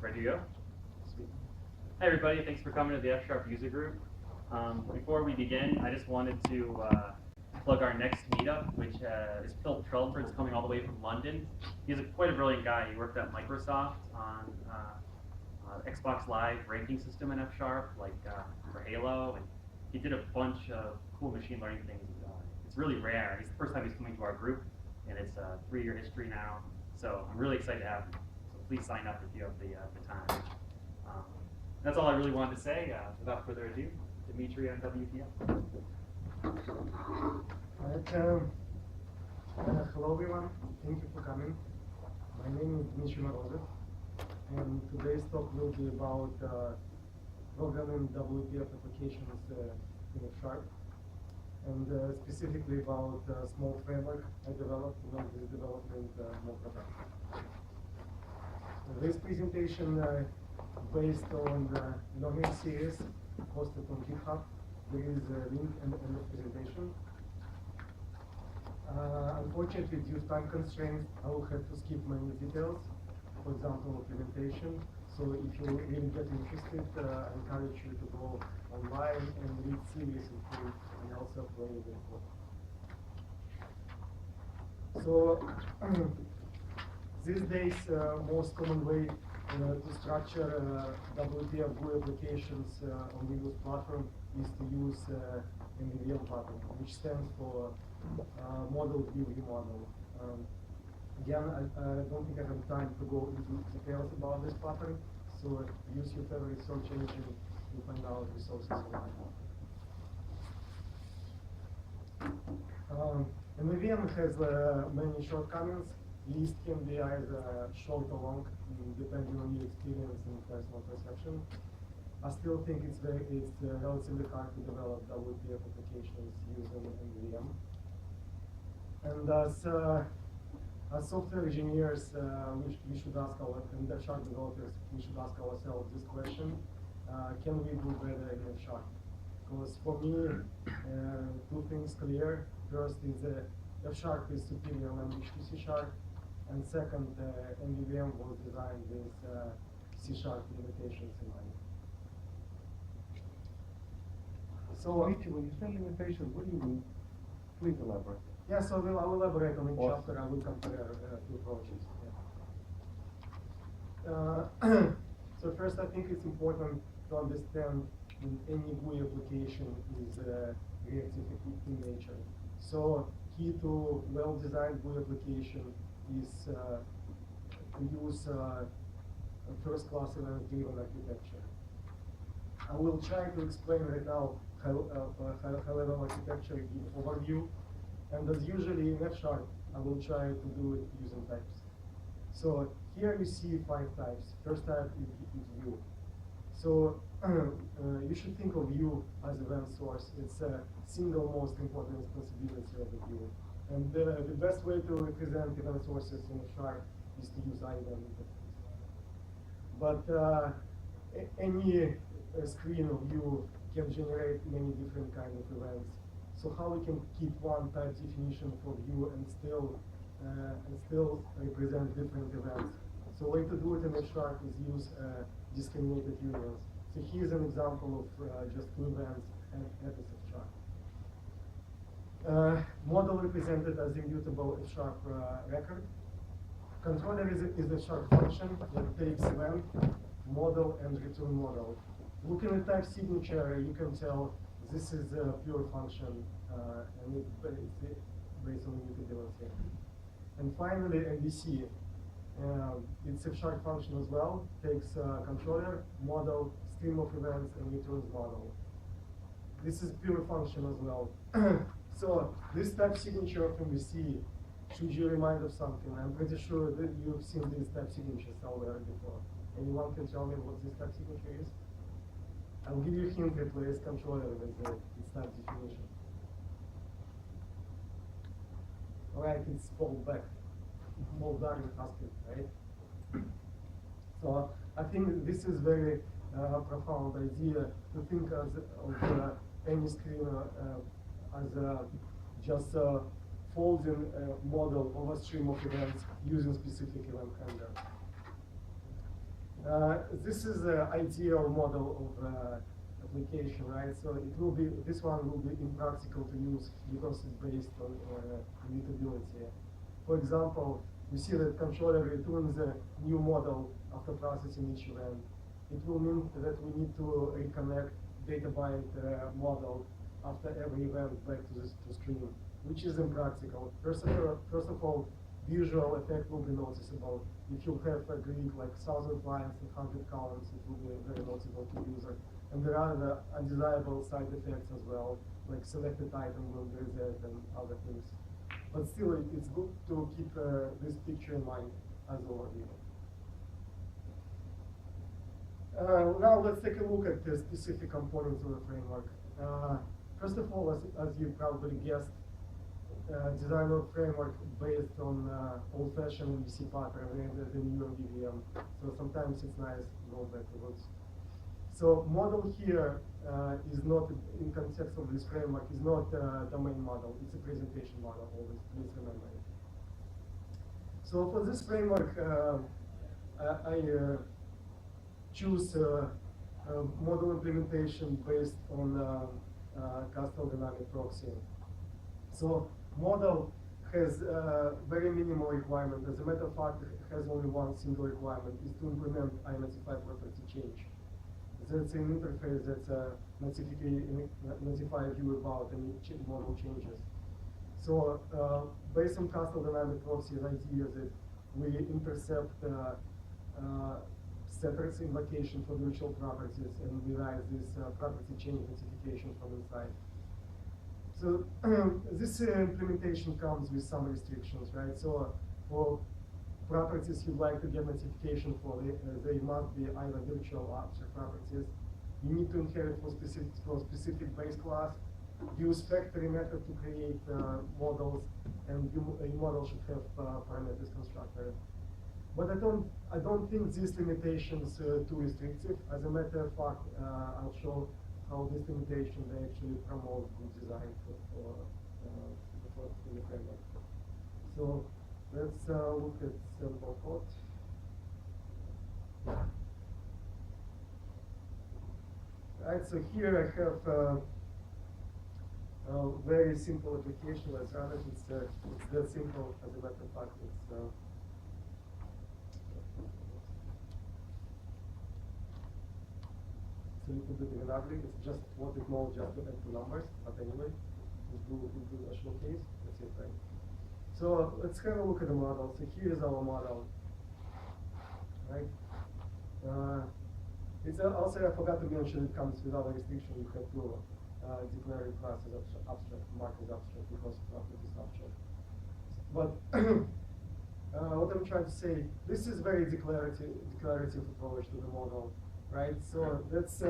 Ready to go? Sweet. Hi everybody, thanks for coming to the F Sharp user group. Before we begin, I just wanted to plug our next meetup, which is Phil Trelford's coming all the way from London. He's quite a brilliant guy. He worked at Microsoft on Xbox Live ranking system in F Sharp, like for Halo, and he did a bunch of cool machine learning things. It's really rare. It's the first time he's coming to our group, and it's a 3-year history now. So I'm really excited to have him. So please sign up if you have the time. That's all I really wanted to say. Without further ado, Dmitry on WPF. Hello everyone, thank you for coming. My name is Dmitry Morozov, and today's talk will be about programming WPF applications in F Sharp, and specifically about a small framework I developed to make this development more productive. This presentation based on the learning series hosted on GitHub. There is a link in the presentation. Unfortunately, due to time constraints, I will have to skip many details, for example, implementation. So if you really get interested, I encourage you to go online and read series in full and also play with the code. So these days, most common way to structure WPF GUI applications on Windows platform is to use MVM pattern, which stands for Model View Model. Again, I don't think I have time to go into details about this pattern, so use your favorite search engine to find out resources online. MVM has many shortcomings. List can be either short or long, depending on your experience and personal perception. I still think it's relatively hard to develop WPF applications using MVM. And as software engineers, we should ask and F Sharp developers, we should ask ourselves this question: can we do better in F Sharp? Because for me, two things clear. First is F Sharp is superior language to C Sharp. And second, MVM was designed with C# limitations in mind. So, when you say limitations, what do you mean? Please elaborate. Yeah, so I will elaborate on each chapter. I will compare two approaches. Yeah. So first, I think it's important to understand that any GUI application is reactive in nature. So key to well-designed GUI application is to use first-class event-driven architecture. I will try to explain right now high-level architecture overview, and as usually in F Sharp, I will try to do it using types. So here you see 5 types. First type is view. So you should think of view as event source. It's a single most important responsibility of the view. And the best way to represent event sources in F Sharp is to use IEVent interface. But any screen of view can generate many different kinds of events. So how we can keep one type definition for view and still represent different events? So way to do it in F Sharp is use discriminated unions. So here's an example of just 2 events and that is F Sharp. Model represented as immutable F Sharp record. Controller is a Sharp function that takes event, model, and return model. Looking at type signature, you can tell this is a pure function, and it's based on immutability. And finally, MVC. It's a Sharp function as well. Takes controller, model, stream of events, and returns model. This is pure function as well. So this type signature of MVC should you remind of something. I'm pretty sure that you've seen these type signatures somewhere before. Anyone can tell me what this type signature is? I'll give you a hint. Replace controller with its type definition. All right, it's fallback. Moldar and Husky, right? So I think this is very profound idea to think of any screen as just a folding model of a stream of events using specific event handler. This is the ideal model of application, right? So it will be, this one will be impractical to use because it's based on immutability. For example, you see that controller returns a new model after processing each event. It will mean that we need to reconnect data byte model after every event back to stream, which is impractical. First of all, visual effect will be noticeable. If you have a grid like 1,000 lines and 100 columns, it will be very noticeable to the user. And there are the undesirable side effects as well, like selected item will be reset and other things. But still, it's good to keep this picture in mind as overview. Now let's take a look at the specific components of the framework. First of all, as you probably guessed, design of framework based on old-fashioned MVC pattern and the new MVVM. So sometimes it's nice to go backwards. So model here is not, in context of this framework, is not a domain model. It's a presentation model, always, please remember it. So for this framework, I choose model implementation based on Castle dynamic proxy. So model has very minimal requirement. As a matter of fact, it has only one single requirement, is to implement identify property change. That's an interface that's notify you about any model changes. So based on Castle dynamic proxy, the idea is that we intercept separate invocation for virtual properties and we write this property change notification from inside. So this implementation comes with some restrictions, right? So for properties you'd like to get notification for, they must be either virtual or abstract properties. You need to inherit for specific base class. Use factory method to create models, and a model should have parameters constructor. But I don't think these limitations too restrictive. As a matter of fact, I'll show how this limitation they actually promote good design for the framework. So let's look at sample code. Right, so here I have a very simple application. Let's run it. It's that simple. As a matter of fact, it's a little bit even ugly. It's just what it knows just to add two numbers. But anyway, we'll do a showcase. That's it, right? So let's have a look at the model. So here is our model, right? It's also, I forgot to mention, it comes with other restriction. You have to declare it class as abstract, mark as abstract because it is abstract. But what I'm trying to say, this is very declarative approach to the model, right? So that's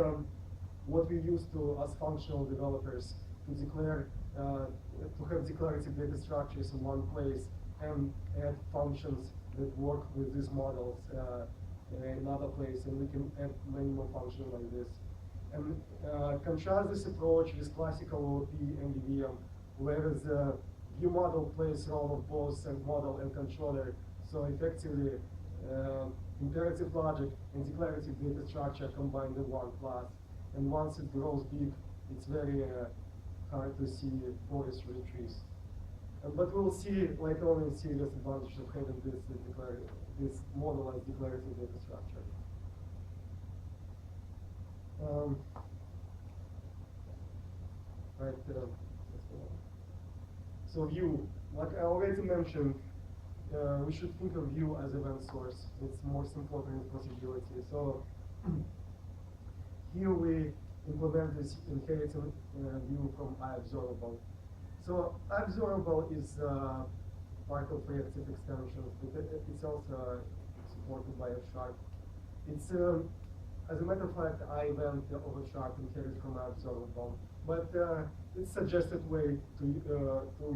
what we use to as functional developers to declare, to have declarative data structures in one place and add functions that work with these models in another place, and we can add many more functions like this. And contrast this approach with classical OP and MVVM, where the view model plays role of both model and controller. So effectively, imperative logic and declarative data structure combined in one class. And once it grows big, it's very hard to see forest trees. But we'll see later on in serious advantage of having this model as declarative data structure. Right. So view, like I already mentioned, we should think of view as event source. It's most important in possibility. So here we implement this inherited view from iObservable. So iObservable is part of reactive extensions, but it's also supported by F#. It's as a matter of fact, I-event over Sharp inherits from iObservable, but it's a suggested way to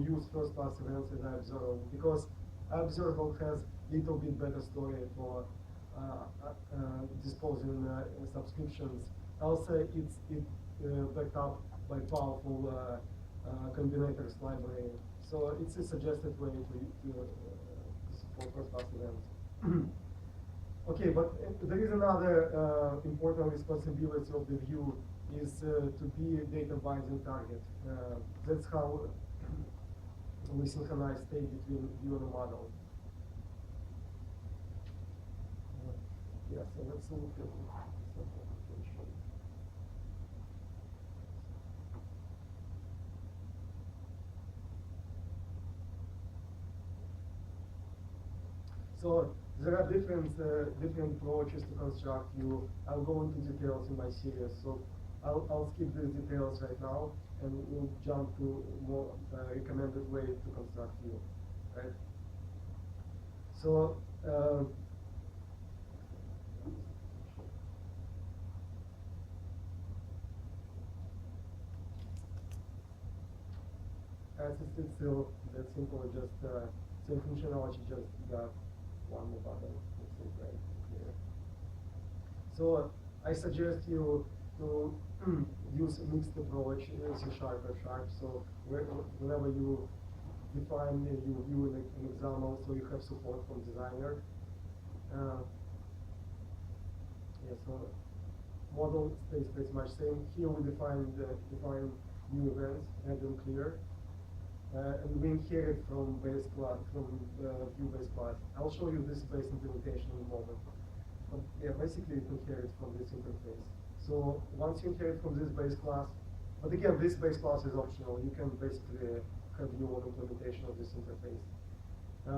use first-class events as iObservable because iObservable has little bit better story for disposing subscriptions. Also, it's backed up by powerful combinators library. So it's a suggested way to support first-class events. Okay, but there is another important responsibility of the view is to be a data binding target. That's how we synchronize state between view and model. Yeah, so let's look at some application. So there are different approaches to construct view. I'll go into details in my series. So I'll skip these details right now, and we'll jump to more recommended way to construct view, right? So as it's still that simple, just same functionality, just got one more button. Let's say right here. So I suggest you to use a mixed approach, C-sharp, F sharp. So whenever you define your view in an example, so you have support from designer. Yeah, so model stays pretty much same. Here we define new events, add them clear. And we inherit from base class, from view base class. I'll show you this base implementation in a moment. But yeah, basically it inherits from this interface. So once you inherit from this base class, but again, this base class is optional. You can basically have your own implementation of this interface.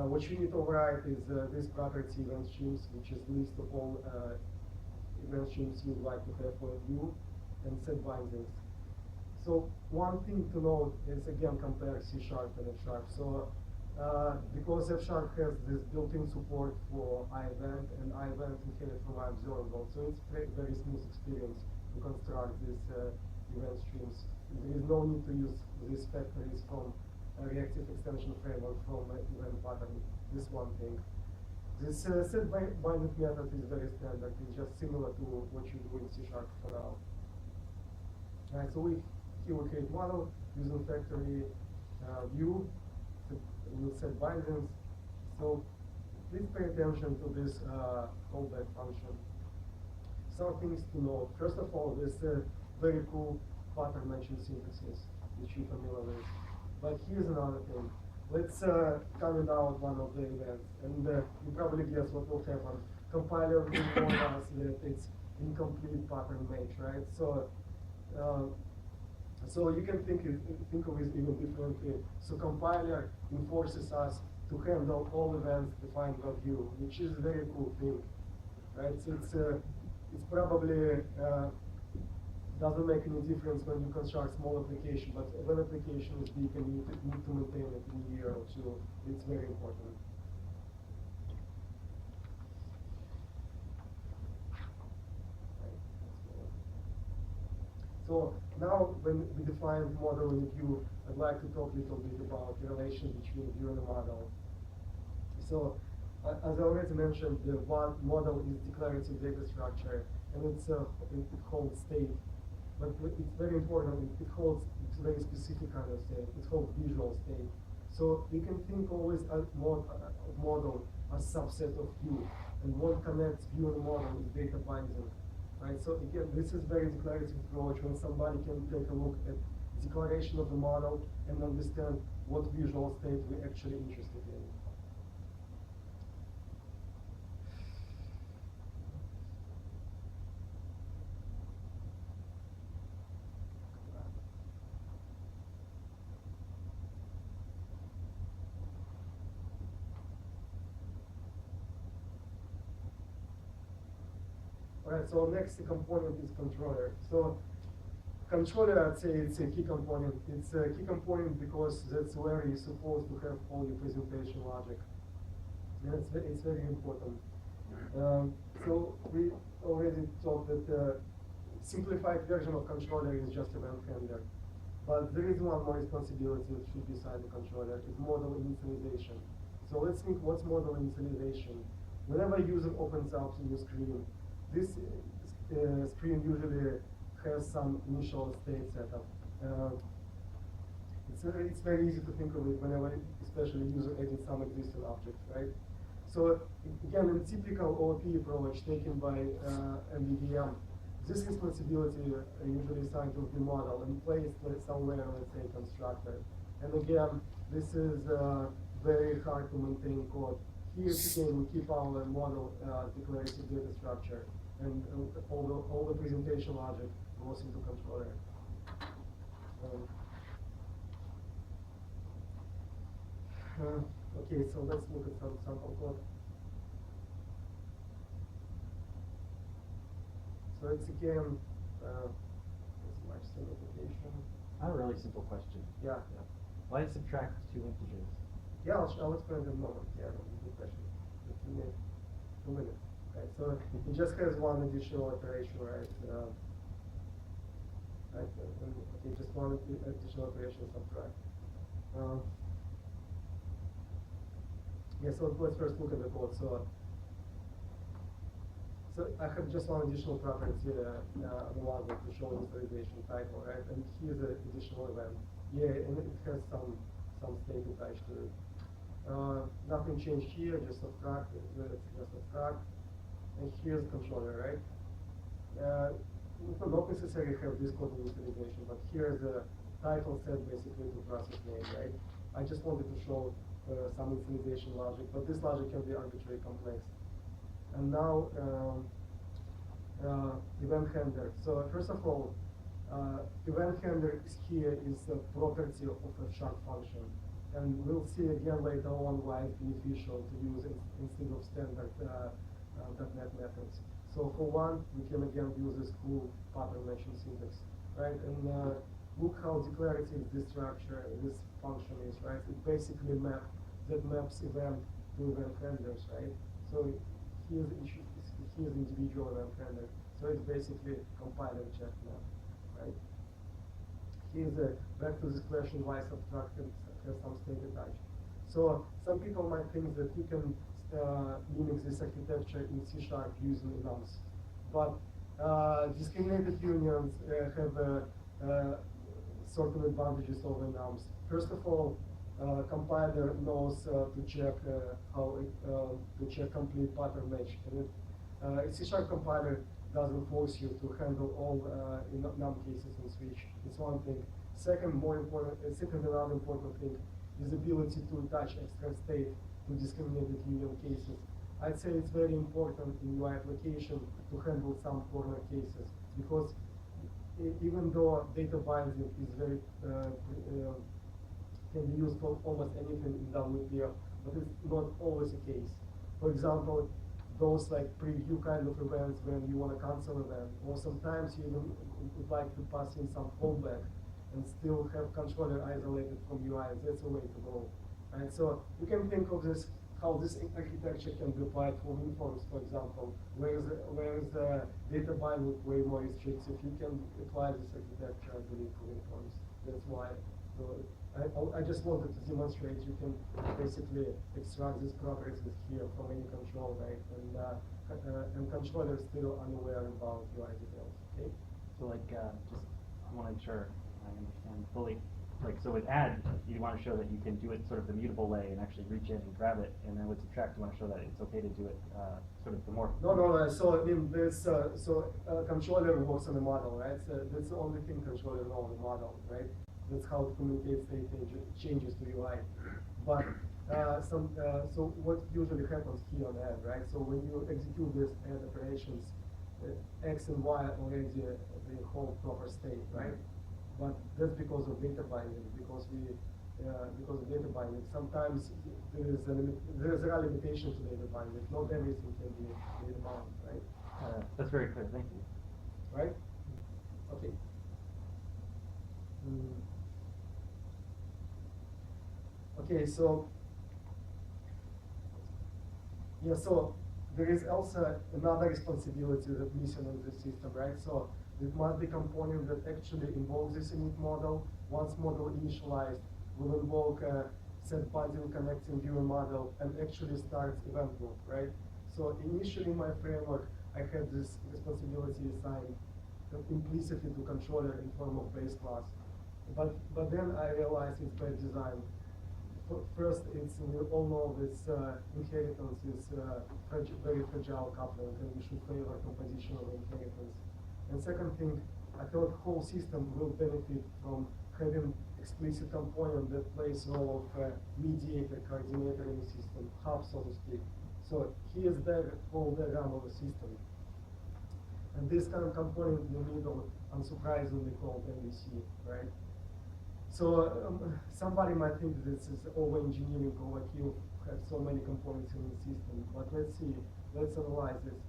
What you need to override is this property event streams, which is list of all event streams you'd like to have for a view, and set bindings. So one thing to note is, again, compare C-sharp and F-sharp. So because F-sharp has this built-in support for iEvent, and iEvent inherits from iObservable, so it's a very smooth experience to construct these event streams. There is no need to use these factories from a reactive extension framework from event pattern. This one thing. This set binding method is very standard. It's just similar to what you do in C-sharp for now. Right, so here we create model using factory view. We'll set bindings. So please pay attention to this callback function. Some things to note. First of all, this very cool pattern matching synthesis, which you're familiar with. But here's another thing. Let's comment out one of the events, and you probably guess what will happen. Compiler will warn us that it's incomplete pattern match, right? So so you can think of it even differently. So compiler enforces us to handle all events defined by view, which is a very cool thing, right? So it's probably doesn't make any difference when you construct small application, but when application is big and you need to maintain it in a year or two, it's very important. So now when we define model in view, I'd like to talk a little bit about the relation between view and the model. So as I already mentioned, the one model is declarative data structure, and it holds state. But it's very important, it holds a very specific kind of state. It holds visual state. So you can think always of model as subset of view, and what connects view and model is data binding. Right, so again, this is very declarative approach when somebody can take a look at declaration of the model and understand what visual state we're actually interested in. Right, so next component is controller. So controller, I'd say it's a key component. It's a key component because that's where you're supposed to have all your presentation logic. And it's very important. So we already talked that simplified version of controller is just event handler. But there is one more responsibility that should be assigned to controller, is model initialization. So let's think what's model initialization. Whenever a user opens up a new screen, this screen usually has some initial state setup. It's very easy to think of it whenever, especially user edits some existing object, right? So again, in typical OOP approach taken by MVVM, this responsibility usually assigned to the model and placed somewhere, let's say, constructor. And again, this is very hard to maintain code. Here again, we keep our model declarative data structure, and all the presentation logic goes into controller. Okay, so let's look at some sample code. So it's again, it's much simple application. I have a really simple question. Yeah. Why subtract two integers? Yeah, I'll explain in a moment. Yeah, good question. Just give me 2 minutes. Okay, so it just has one additional operation, right? Okay, just one additional operation, subtract. Yeah, so let's first look at the code. So I have just one additional property on the model to show initialization title, right? And here's an additional event. Yeah, and it has some state attached to it. Nothing changed here, just subtract, just subtract. And here's controller, right? Not necessarily have this code initialization, but here's the title set basically to process name, right? I just wanted to show some initialization logic, but this logic can be arbitrarily complex. And now, event handler. So first of all, event handler here is a property of a F function. And we'll see again later on why it's beneficial to use it instead of standard .NET methods. So for one, we can again use this cool pattern matching syntax, right? And look how declarative this structure, this function is, right? It basically maps event to event handlers, right? So here's individual event handler. So it's basically compiler check map, right? Here's back to this question why subtracted has some state attached. So some people might think that you can mimic this architecture in C# using enums, but discriminated unions have certain advantages over enums. First of all, compiler knows to check complete pattern match. And a C# compiler doesn't force you to handle all enum cases in switch. It's one thing. Second, another important thing is ability to attach extra state to discriminated union cases. I'd say it's very important in UI application to handle some corner cases, because even though data binding is very can be used for almost anything in WPF, but it's not always the case. For example, those like preview kind of events when you want to cancel an event, or sometimes you even would like to pass in some fallback and still have controller isolated from UI. That's a way to go. Right? So you can think of this, how this architecture can be applied for WinForms, for example, whereas the data binding way more restrictive. You can apply this architecture, I believe, for WinForms. That's why. So I just wanted to demonstrate you can basically extract these properties here from any control, right? And controller is still unaware about UI details. Okay. So like, just I want to make sure I understand fully. Like, so with add, you want to show that you can do it sort of the mutable way and actually reach in and grab it, and then with subtract, you want to show that it's okay to do it sort of the more. No. So I mean, there's controller works on the model, right? So that's the only thing controller knows the model, right? That's how it communicates state changes to UI. But so what usually happens here on add, right? So when you execute this add operations, X and Y already they hold proper state, right? But that's because of data binding. Because of data binding, sometimes there are limitations to data binding. Not everything can be data bound, right? That's very clear. Thank you. Right? Okay. Okay, so yeah, so there is also another responsibility that's missing in the system, right? So it must be component that actually invokes this init model. Once model initialized, will invoke a set binding connecting viewer model and actually starts event loop, right? So initially in my framework, I had this responsibility assigned implicitly to controller in form of base class. But then I realized it's by design. First, we all know this inheritance is very fragile coupling, and we should favor composition of inheritance. And second thing, I thought whole system will benefit from having explicit component that plays role of mediator, coordinator in the system, hub, so to speak. So here's the whole diagram of the system. And this kind of component in the middle, unsurprisingly called MVC, right? So somebody might think this is over-engineering, overkill, have so many components in the system. But let's see, let's analyze this.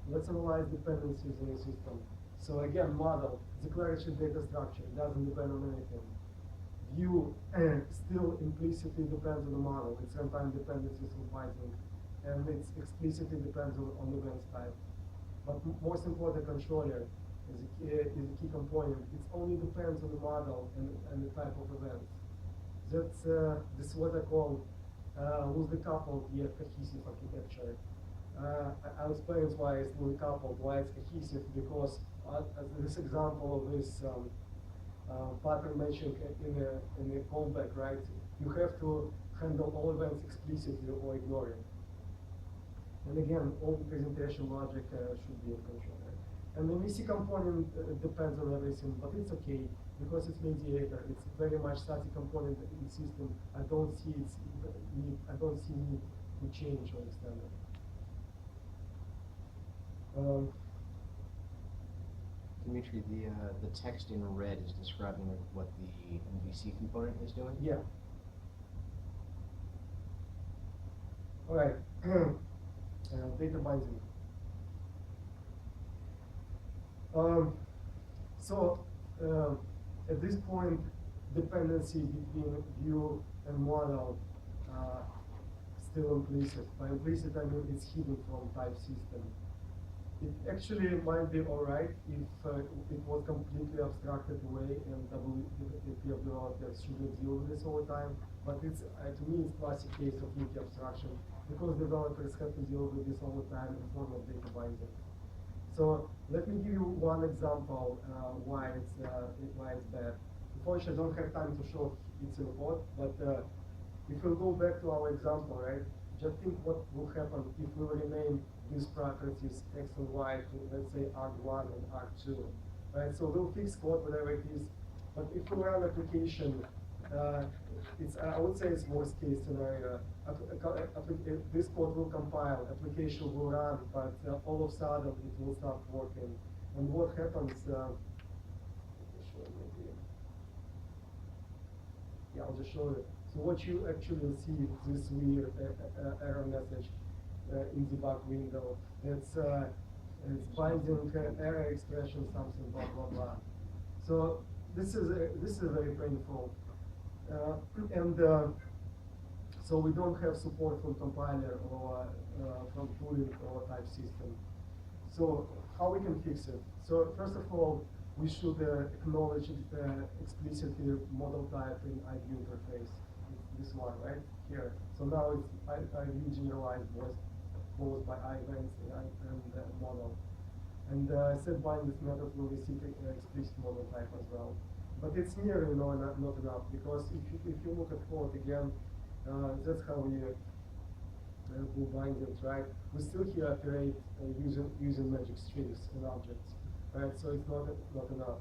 Let's analyze dependencies in the system. So again, model, declarative data structure, doesn't depend on anything. View still implicitly depends on the model. It's runtime dependencies with Binding. And it explicitly depends on the events type. But most important, controller is a key component. It only depends on the model and the type of events. This is what I call loosely coupled yet cohesive architecture. I'll explain why it's loosely coupled, why it's cohesive, because this example of this pattern matching in a callback, right? You have to handle all events explicitly or ignore it. And again, all the presentation logic should be in control. And the MVC component depends on everything, but it's okay because it's mediator. It's very much static component in the system. I don't see need to change or extend it. Dmitry, the text in red is describing what the MVC component is doing? Yeah. All right. Data binding. At this point, dependency between view and model still implicit. By implicit, I mean it's hidden from type system. It actually might be all right if it was completely abstracted away and WPF developers shouldn't deal with this all the time. But it's to me, it's classic case of wiki abstraction because developers have to deal with this all the time in form of data binding. So let me give you one example why it's bad. Unfortunately, I don't have time to show its report, but if we go back to our example, right? Just think what will happen if we rename these properties X and Y to, let's say, arg1 and arg2, right? So we'll fix code, whatever it is. But if we run application, I would say it's worst case scenario. This code will compile, application will run, but all of a sudden it will stop working. And what happens? Yeah, I'll just show you. So what you actually see is this weird error message in debug window. It's binding error expression something blah blah blah. So this is very painful, so we don't have support from compiler or from tooling or type system. So how we can fix it? So first of all, we should acknowledge explicitly model type in IView interface. This one right here. So now it's IView generalized both by events and model. And set bind this method will receive explicit model type as well. But it's near, not enough, because if you look at code again, that's how we do bindings, right? We still here operate using magic strings and objects, right? So it's not enough.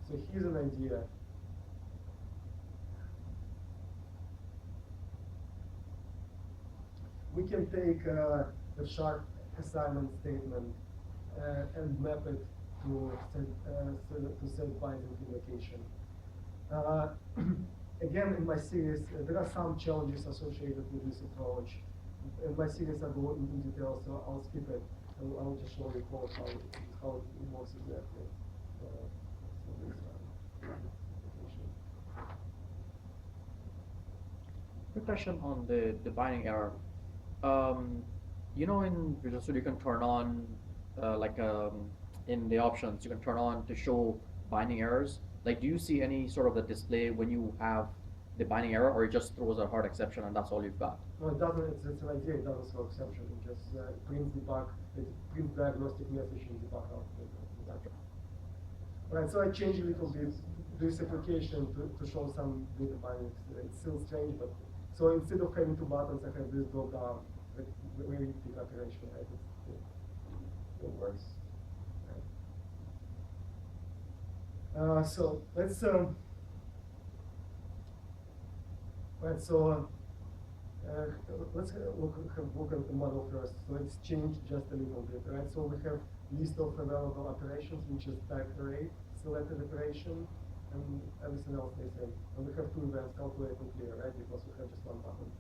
So here's an idea. We can take a sharp assignment statement and map it to set binding invocation. Again, in my series, there are some challenges associated with this approach. In my series, I go into detail, so I'll skip it. I'll just show you code how it works exactly. Quick question on the binding error. In Visual Studio, you can turn on, in the options, you can turn on to show binding errors. Like, do you see any sort of the display when you have the binding error, or it just throws a hard exception and that's all you've got? No, it doesn't. It's an idea. It doesn't throw exception. It just prints debug. It prints diagnostic message and debug output. Right. So I changed a little bit this application to show some data bindings. It's still strange, but So instead of having two buttons, I have this drop down, like very big operation, right? It works. Right. So let's right. So let's look at the model first. So let's change just a little bit, right? So we have list of available operations, which is type array, selected operation, and everything else they say. And we have two events, calculate and clear, right? Because we have just one button.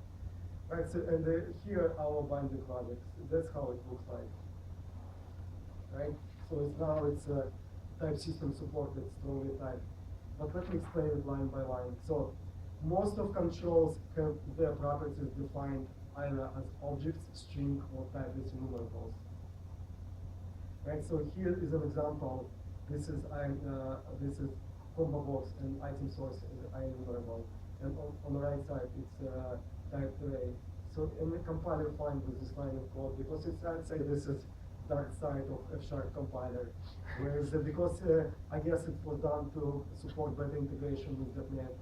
Right, so and here our binding logic. That's how it looks like. Right? So it's type system supported, strongly typed. But let me explain it line by line. So most of controls have their properties defined either as objects, string, or type with enumerables. Right, so here is an example. This is combo box and item source is enumerable. And on the right side, it's type array. So in the compiler fine with this line of code, because it's, I'd say this is dark side of F# compiler. Whereas because I guess it was done to support better integration with .NET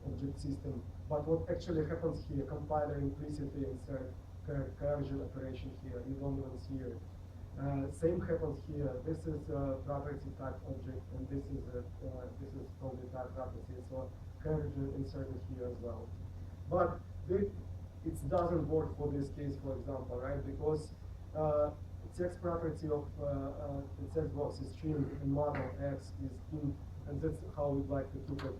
object system. But what actually happens here, compiler implicitly insert conversion operation here. You don't even see it. Same happens here. This is property type object, and this is totally type property. So conversion inserted here as well. But it doesn't work for this case, for example, right? Because text property of the text box is string and model X is int, and that's how we'd like to keep it.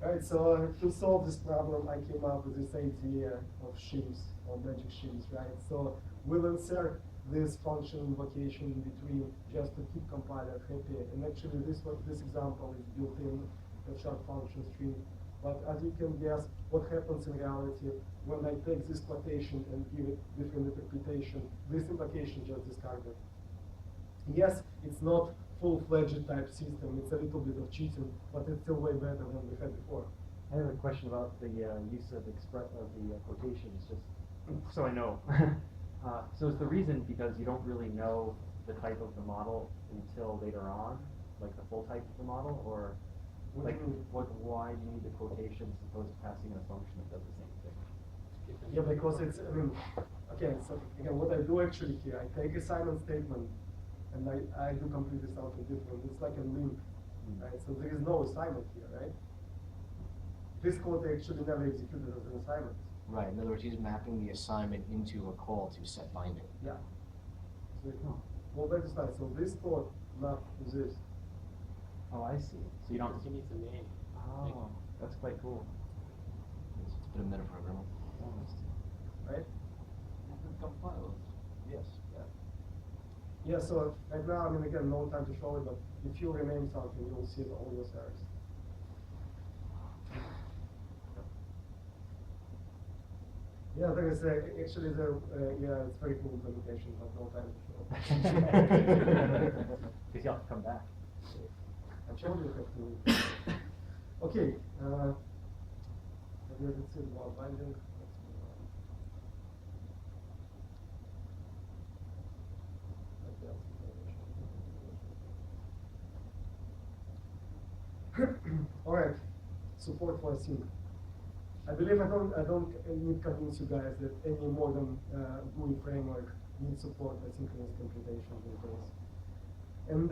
Right, so to solve this problem, I came up with this idea of shims, or magic shims, right? So we'll insert this function invocation in between just to keep compiler happy. And actually this example is built in F# function string. But as you can guess, what happens in reality when I take this quotation and give it different interpretation, this invocation just discarded. Yes, it's not full-fledged type system, it's a little bit of cheating, but it's still way better than we had before. I have a question about the use of quotations, just so I know. So is the reason because you don't really know the type of the model until later on, like the full type of the model, or like why do you need the quotation as opposed to passing in a function that does the same thing? Yeah, because it's, okay, so again, what I do actually here, I take assignment statement and I do completely something different. It's like a link, right? So there is no assignment here, right? This code actually never executed as an assignment. Right, in other words, he's mapping the assignment into a call to set binding. Yeah. So, well, back to start. So this code map is this. Oh, I see. So you don't. He needs a name. Oh, that's quite cool. It's a bit of metaprogramming. Right? Compile. Yes. Yeah, so right now, again, no time to show it, but if you rename something, you'll see all those errors. Yeah, there is actually yeah, it's very cool implementation, but no time to show. Because you have to come back. I told you have to. Okay. Let's see about binding. All right, support for async. I believe I don't need to convince you guys that any modern GUI framework needs support asynchronous computation these days. And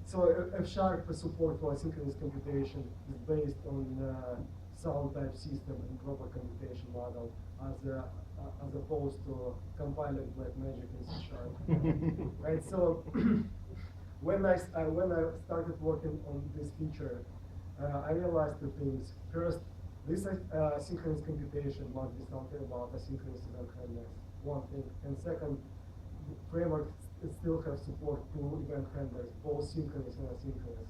so F# support for asynchronous computation is based on sound type system and proper computation model as opposed to compiling black magic in C#. Right. So when I started working on this feature, I realized two things. First, this asynchronous computation must be something about asynchronous event handlers, one thing. And second, the framework still has support to event handlers, both synchronous and asynchronous.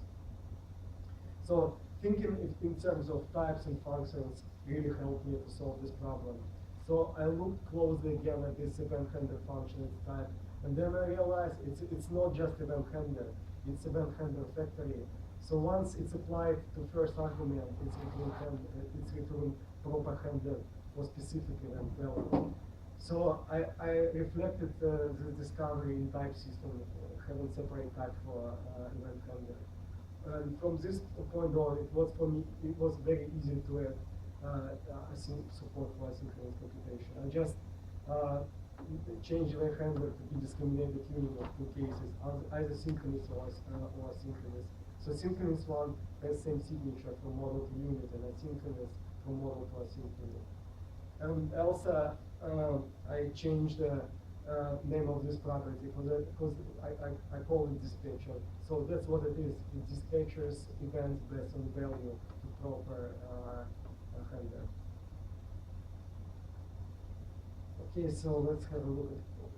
So thinking in terms of types and functions really helped me to solve this problem. So I looked closely again at this event handler function, its type, and then I realized it's not just event handler, it's event handler factory. So once it's applied to first argument, it's return proper handler for specific event value. So I reflected the discovery in type system, having separate type for event handler. And from this point on, it was very easy to add support for asynchronous computation. I just change the handler to be discriminated union of two cases, either synchronous or asynchronous. So synchronous one has same signature from model to unit, and asynchronous from model to asynchronous. And also, I changed the name of this property because I call it dispatcher. So that's what it is. It dispatches events based on value to proper handler. Okay, so let's have a look at code.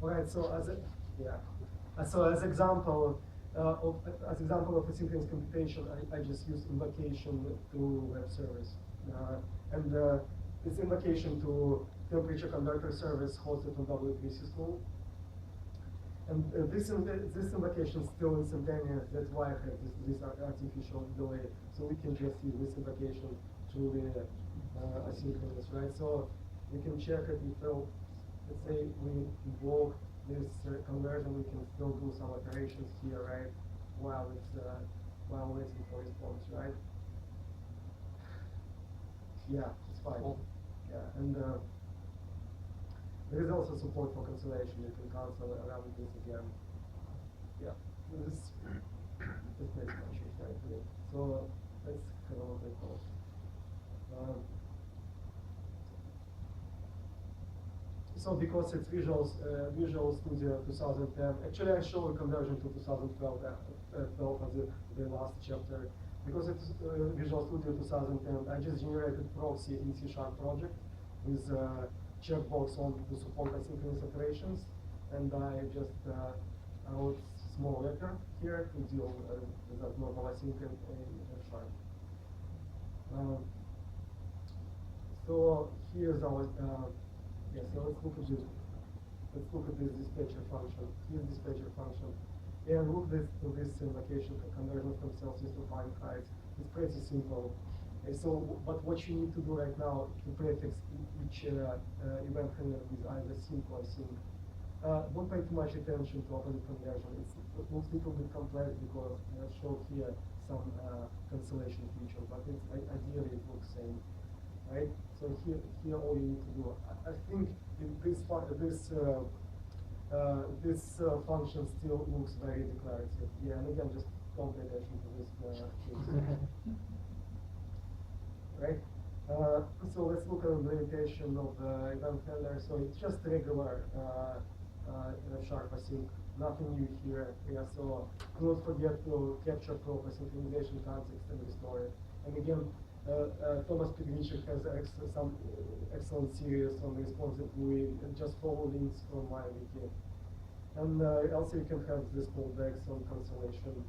All right, so as example of asynchronous computation, I just use invocation to web service, and this invocation to temperature converter service hosted on WPF GUI. And this invocation is still instantaneous. That's why I have this artificial delay. So we can just use this invocation truly asynchronous, right? So we can check it. Let's say we invoke this conversion, we can still do some operations here, right? While waiting for response, right? Yeah, it's fine. Cool. Yeah, and there is also support for cancellation. You can cancel around this again. Yeah, this makes much sense, right? So let's have a look at code. So because it's Visual Studio 2010, actually I show a conversion to 2012 as the last chapter. Because it's Visual Studio 2010, I just generated proxy in C# project with checkbox on to support asynchronous operations, and I just wrote small letter here to deal with that normal async in F#. So here's our so let's look at this. Let's look at this dispatcher function. Here's dispatcher function, and look to this invocation conversion from Celsius to Fahrenheit. It's pretty simple. So, but what you need to do right now to prefix each event handler with either sync or async. Don't pay too much attention to opposite conversion. It looks a little bit complex because I show here some cancellation feature, but ideally it looks same, right? So here all you need to do. I think this function still looks very declarative. Yeah, and again, just don't pay attention to this case. Right? So let's look at the implementation of the event handler. So it's just regular sharp async, nothing new here. Yeah, so do not forget to capture proper synchronization context and restore it. And again, Thomas Pigrichik has some excellent series on responsive GUI, and just follow links from my wiki. And also you can have this callbacks on cancellation.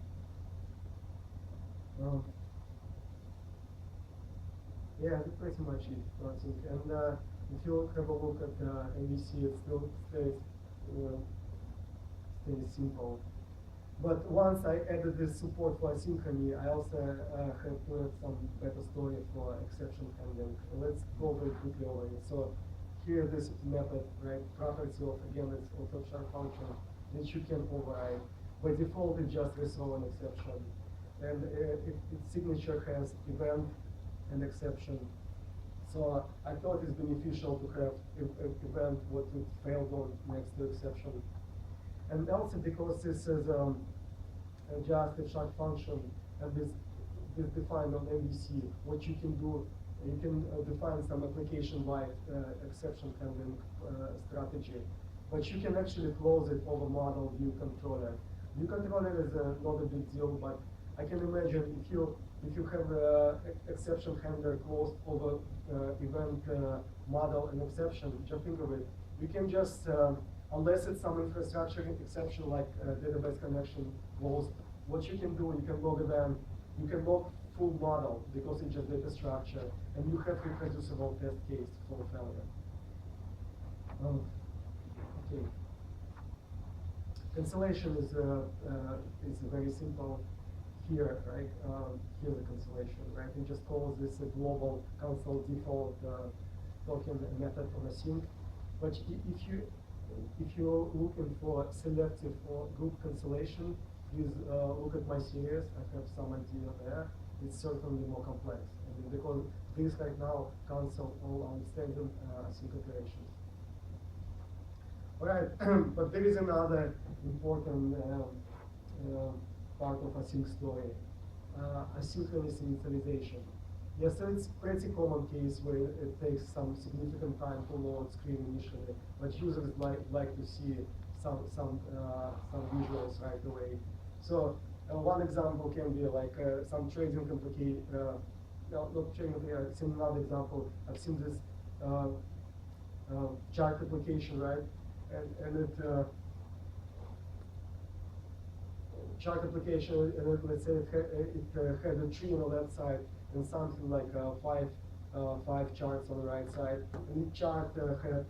Yeah, that's pretty much it, I think. And if you have a look at MVC, it still stays simple. But once I added this support for asynchrony, I also have put some better story for exception handling. Let's go very quickly over it. So here this method, right, property of, again, it's also a sharp function that you can override. By default, it just resolves an exception. And its signature has event and exception. So I thought it's beneficial to have event what it failed on next to exception. And also because this is just a sharp function and this defined on MVC, what you can do, you can define some application-wide exception handling strategy. But you can actually close it over model view controller. View controller is not a big deal, but I can imagine if you have exception handler closed over event model and exception, just think of it. You can just, unless it's some infrastructure exception like database connection closed, what you can do, you can log event, you can log full model because it's just data structure, and you have reproducible test case for failure. Okay. Cancellation is very simple. Here, right? Here's the cancellation, right? We just call this a global cancel default token method on async. But if you're looking for selective or group cancellation, please look at my series. I have some idea there. It's certainly more complex, because this right now cancel all outstanding async operations. All right, but there is another important part of async story, asynchronous initialization. Yes, so it's pretty common case where it takes some significant time to load screen initially, but users like to see some visuals right away. So one example can be like some trading application. Not trading application. I've seen another example. I've seen this chart application, right? And it chart application, and let's say it had a tree on the left side and something like five charts on the right side. And each chart had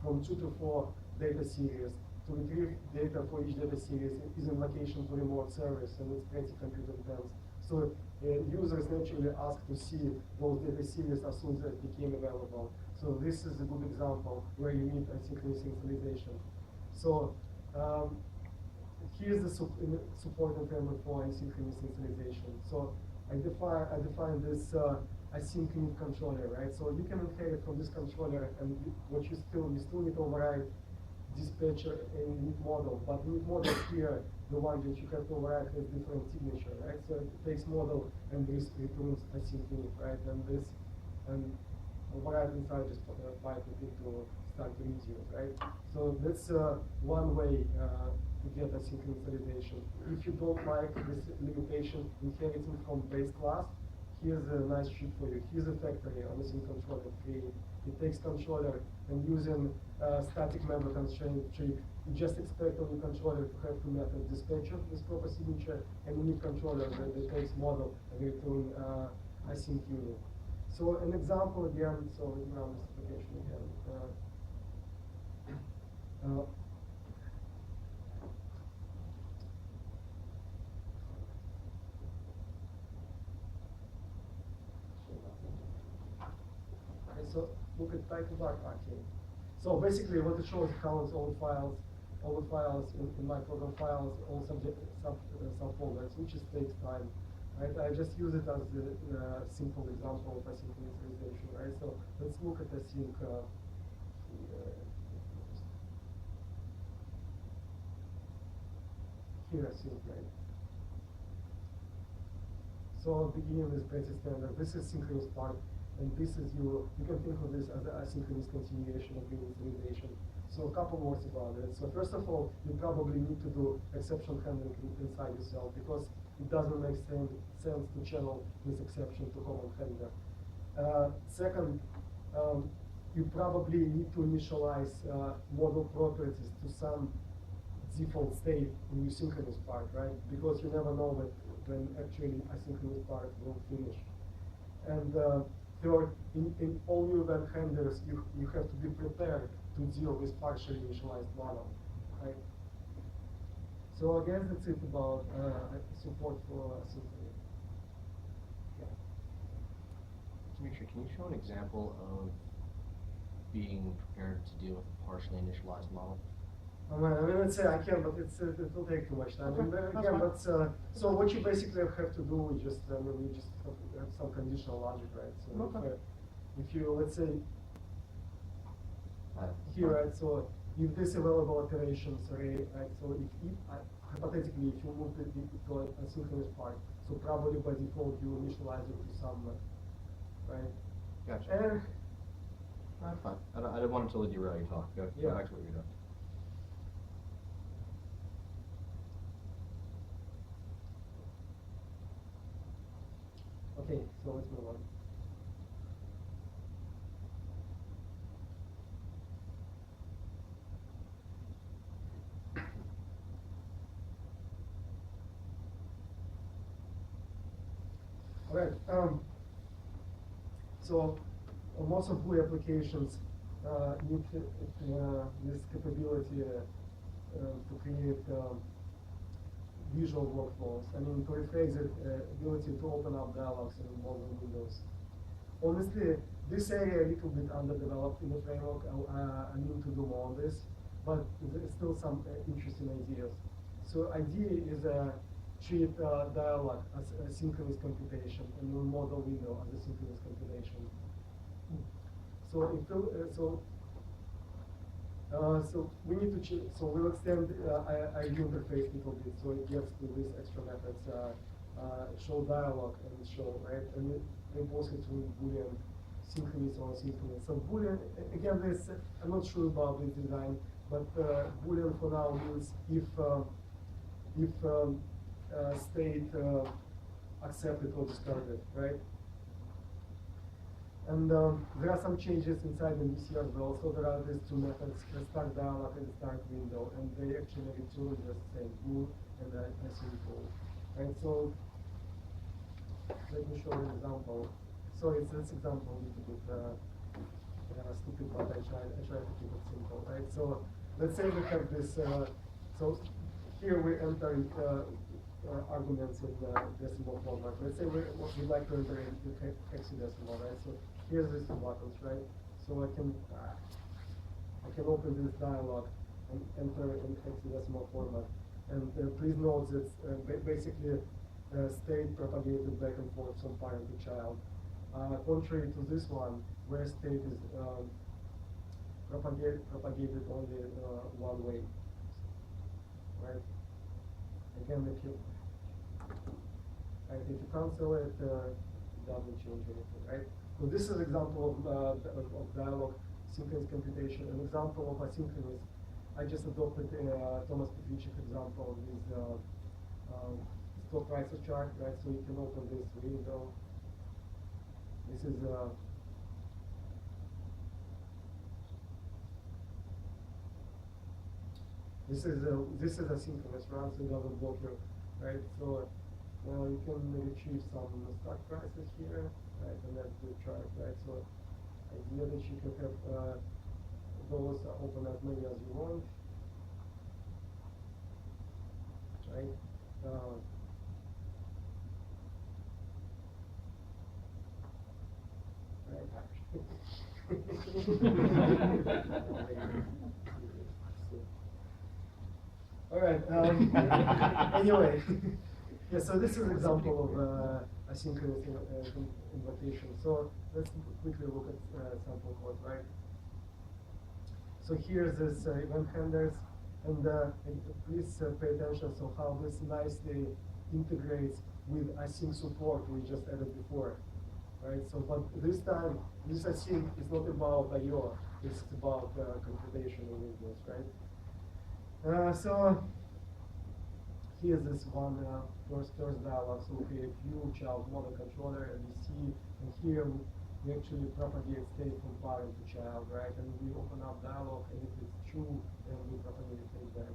from 2 to 4 data series. To retrieve data for each data series is invocation to remote service, and it's pretty computer intense. So users naturally ask to see those data series as soon as it became available. So this is a good example where you need asynchronous initialization. So here's the support framework for asynchronous initialization. So I define this async init controller, right? So you can inherit from this controller, and what you still need to override dispatcher and init model. But init model here, the one that you have to override, has different signature, right? So it takes model and this returns async init, right? And override inside this pipe to start to use it, right? So that's one way to get async initialization. If you don't like this limitation inheriting from base class, here's a nice sheet for you. Here's a factory on the async controller tree. It takes controller and using static member constraint trick, you just expect on your controller to have two methods: dispatcher with proper signature and init controller that takes model and return async unit. So an example again, so now this application again. So look at title bar arcade. So basically what it shows counts all the files in my program files, all subfolders, which just takes time. Right? I just use it as a simple example of async initialization, right? So let's look at async here async, right? So beginning is pretty standard. This is synchronous part. And this is you can think of this as the asynchronous continuation of initialization. So a couple words about it. So first of all, you probably need to do exception handling inside yourself, because it doesn't make sense to channel this exception to common handler. Second, you probably need to initialize model properties to some default state in your synchronous part, right? Because you never know when actually asynchronous part will finish. And third, in all your event handlers, you have to be prepared to deal with partially initialized model, right? So I guess that's it about support for synchrony. Yeah. Dmitry, can you show an example of being prepared to deal with a partially initialized model? I mean, let's say I can, but it will take too much time. And again, but so what you basically have to do is just you just have some conditional logic, right? So if you let's say here, right? So if this available operations array, right? So if hypothetically, if you move it to a asynchronous part, so probably by default you initialize it to some, right? Gotcha. Fine. I didn't want to derail your talk. Go back to what you're doing. Okay, so let's move on. All right. So most of GUI applications need this capability to create visual workflows. I mean, to rephrase it, ability to open up dialogues in modern windows. honestly, this area a little bit underdeveloped in the framework. I need to do more on this, but there's still some interesting ideas. So idea is treat dialogue as a synchronous computation and model window as a synchronous computation. So so we need to so we'll extend ID interface a little bit so it gets to these extra methods, show dialogue and show, right? And we impose it to Boolean synchronous or asynchronous. So Boolean, again, this, I'm not sure about this design, but Boolean for now means if state accepted or discarded, right? And there are some changes inside the MVC as well. So there are these two methods, the start dialog and the start window, and they actually return the same bool and asynchronous. Right? So let me show an example. So it's this example a little bit stupid, but I try to keep it simple. Right? So let's say we have this. So here we enter arguments in decimal format. Let's say we'd like to enter into hexadecimal, right? So here's these two buttons, right? So I can open this dialog and enter in hexadecimal format. And please note that basically state propagated back and forth from parent to child. Contrary to this one, where state is propagated only one way, right? Again, if you cancel it, it doesn't change anything, right? So this is an example of dialogue synchronous computation. An example of asynchronous. I just adopted Thomas Petrychik example with stock prices chart, right? So you can open this window. This is this is asynchronous, right? So it doesn't block you, right? So you can retrieve some stock prices here, right? And that's the chart, right? So idea that you can have those open as many as you want, right? All right. Anyway, yeah. So this is an example of asynchronous invocation. So let's quickly look at sample code, right? So here's this event handlers, and please pay attention. So how this nicely integrates with async support we just added before, right? So, but this time, this async is not about I/O. It's about computation in Windows, right? So here's this one first dialog. So we create view, child, model, controller, and we see, and here we actually propagate state from parent to child, right? And we open up dialog, and if it's true, then we propagate state back.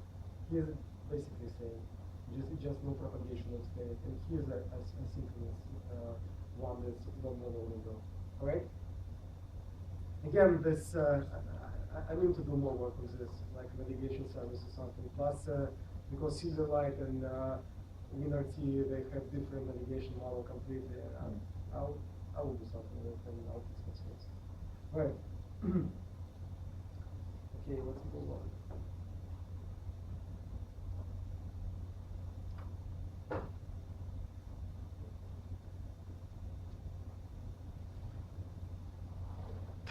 Here's basically same, just no propagation of state. And here's a asynchronous one that's one model window. All right. Again, this I need to do more work with this, like navigation service or something. Plus, because Silverlight and WinRT, they have different navigation model completely. I will do something with them. I'll discuss this. All right. Okay, let's move on.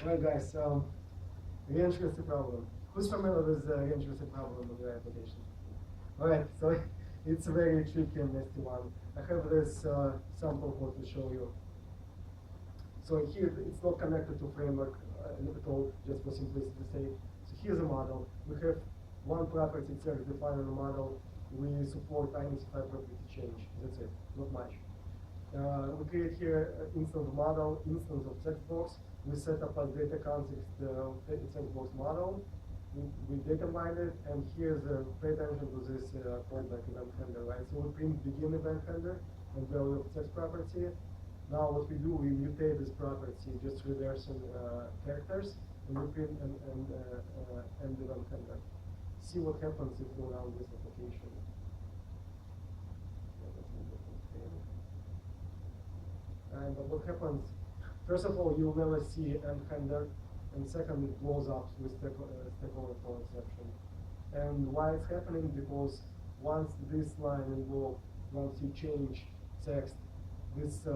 All right, guys. Range restricted problem. Who's familiar with range restricted problem in your application? All right, so it's a very tricky and nasty one. I have this sample code to show you. So here, it's not connected to framework at all, just for simplicity's sake. So here's a model. We have one property itself defined in the model. We support unidentified property change. That's it, not much. We create here an instance model, instance of text box. We set up as data context text box model. We data mine it, and here's pay attention to this callback event handler, right? So we print begin event handler and value of text property. Now what we do, we mutate this property, just reversing characters, and we print and end event handler. See what happens if we run this application. But what happens first of all, you'll never see end handler, and second, it blows up with stack overflow exception. And why it's happening? Because once this line involved, once you change text, this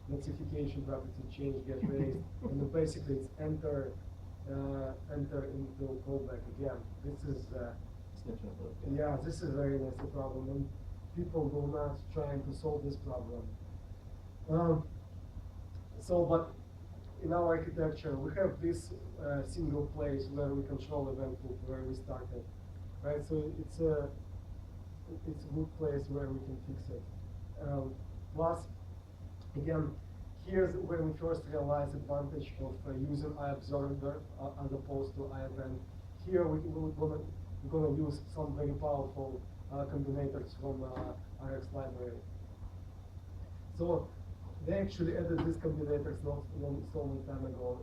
notification property change get raised, and then basically it's enter into callback again. This is Snitching a little bit. yeah, this is very nasty problem, and people go nuts trying to solve this problem. But in our architecture, we have this single place where we control event loop where we started, right? So it's a good place where we can fix it. Plus, again, here's where we first realize the advantage of using iObserver as opposed to iEvent. Here we're gonna use some very powerful combinators from RX library. So they actually added these combinators not so long time ago,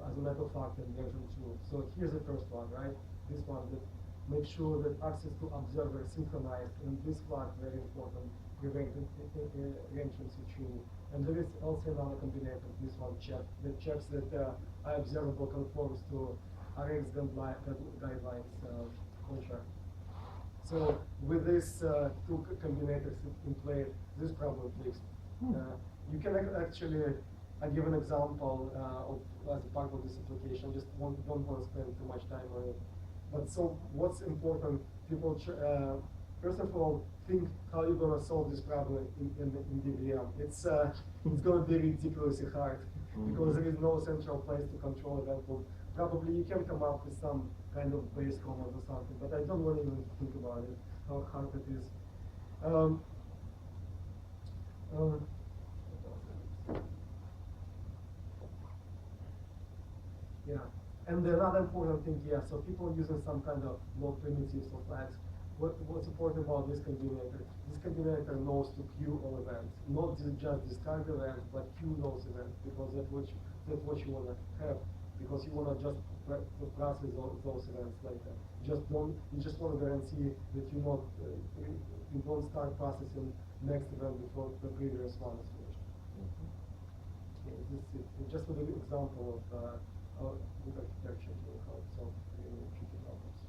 as a matter of fact, in version 2. So here's the first one, right? This one that makes sure that access to observer is synchronized, and this flag very important, prevent entrance issue. And there is also another combinator, this one that checks that iObservable conforms to RX guidelines contract. So with these two combinators in play, this problem fixed. You can actually, I give an example of as a part of this application. Just don't want to spend too much time on it. But so what's important? People first of all think how you're gonna solve this problem in DVM. It's gonna be ridiculously hard because there is no central place to control event loop. Probably you can come up with some kind of base command or something, but I don't want to even think about it, how hard it is. Yeah, and another important thing, yeah, so people using some kind of more primitives or flags. What's important about this combinator? This combinator knows to queue all events, not just discard events, but queue those events, because that's what you want to have, because you want to just process those events later. You just want to guarantee that you don't start processing next event before the previous one is finished. Okay, this is just with an example of good architecture to help solve really tricky problems.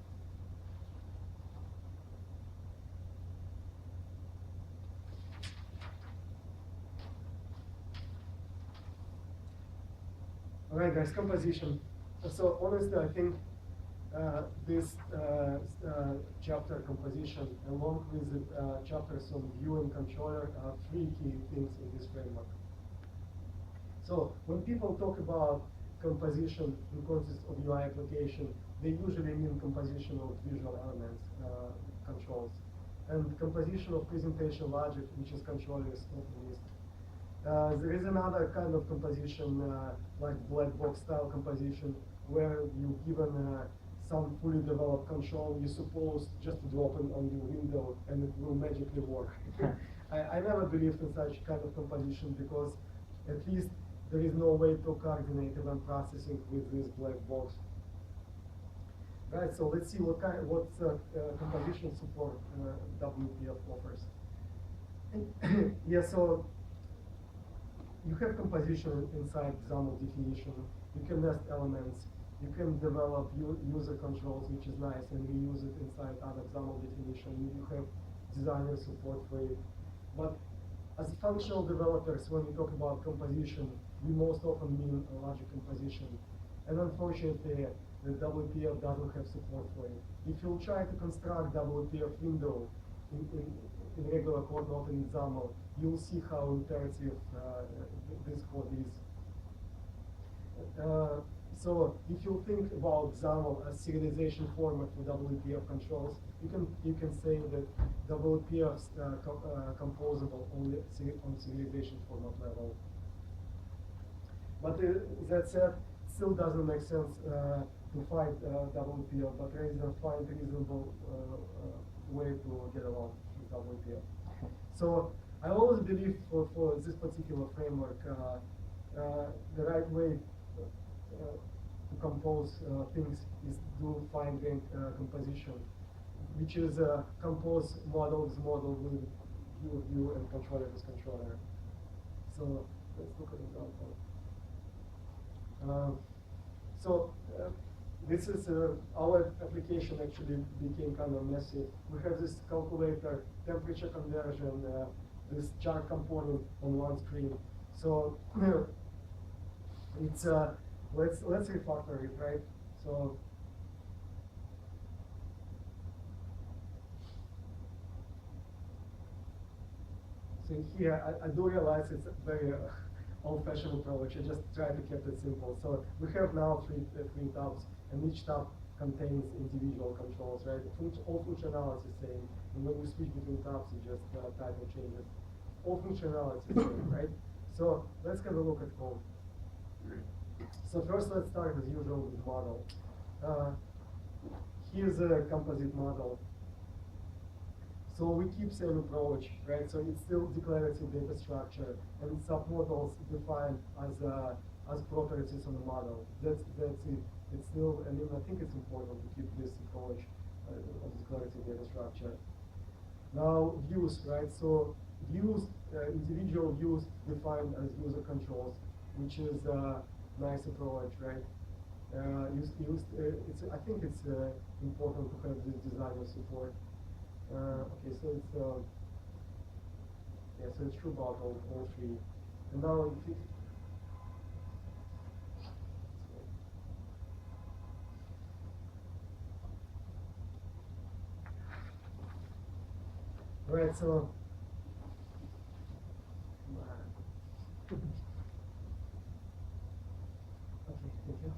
All right, guys, composition. So honestly, I think this chapter composition, along with the chapters on view and controller, are three key things in this framework. So when people talk about composition in context of UI application, they usually mean composition of visual elements, controls, and composition of presentation logic, which is controller is often missed. There is another kind of composition, like black box style composition, where you given some fully developed control, you're supposed just to drop it on your window and it will magically work. I never believed in such kind of composition because at least there is no way to coordinate event processing with this black box. Right, so let's see what composition support WPF offers. Yeah, so you have composition inside XAML definition. You can nest elements. You can develop user controls, which is nice, and reuse it inside other XAML definition. You have designer support for it. But as functional developers, when we talk about composition, we most often mean a logic composition. And unfortunately, the WPF doesn't have support for it. If you try to construct WPF window in regular code, not in XAML, you'll see how imperative this code is. So if you think about XAML as serialization format for WPF controls, you can say that WPF is composable only on serialization format level. But that said, it still doesn't make sense to fight WPF, but rather find a reasonable way to get along with WPF. So I always believe for this particular framework, the right way to compose things is to find composition, which is compose model with view and controller with controller. So let's look at an example. So this is our application actually became kind of messy. We have this calculator, temperature conversion, this chart component on one screen. So it's let's refactor it, right? So here I do realize it's a very old-fashioned approach. I just try to keep it simple. So we have now three tabs, and each tab contains individual controls, right? All functionality is the same, and when you switch between tabs, it just title changes. All functionality is the same, right? So let's have a look at code. So first, let's start as usual with model. Here's a composite model. So we keep same approach, right? So it's still declarative data structure, and submodels defined as properties on the model. That's it. It's still, I mean, I think it's important to keep this approach of declarative data structure. Now views, right? So views, individual views defined as user controls, which is a nice approach, right? I think it's important to have this designer support. Okay, so it's yeah, so it's true about all three. And now if it, right, so okay, thank you.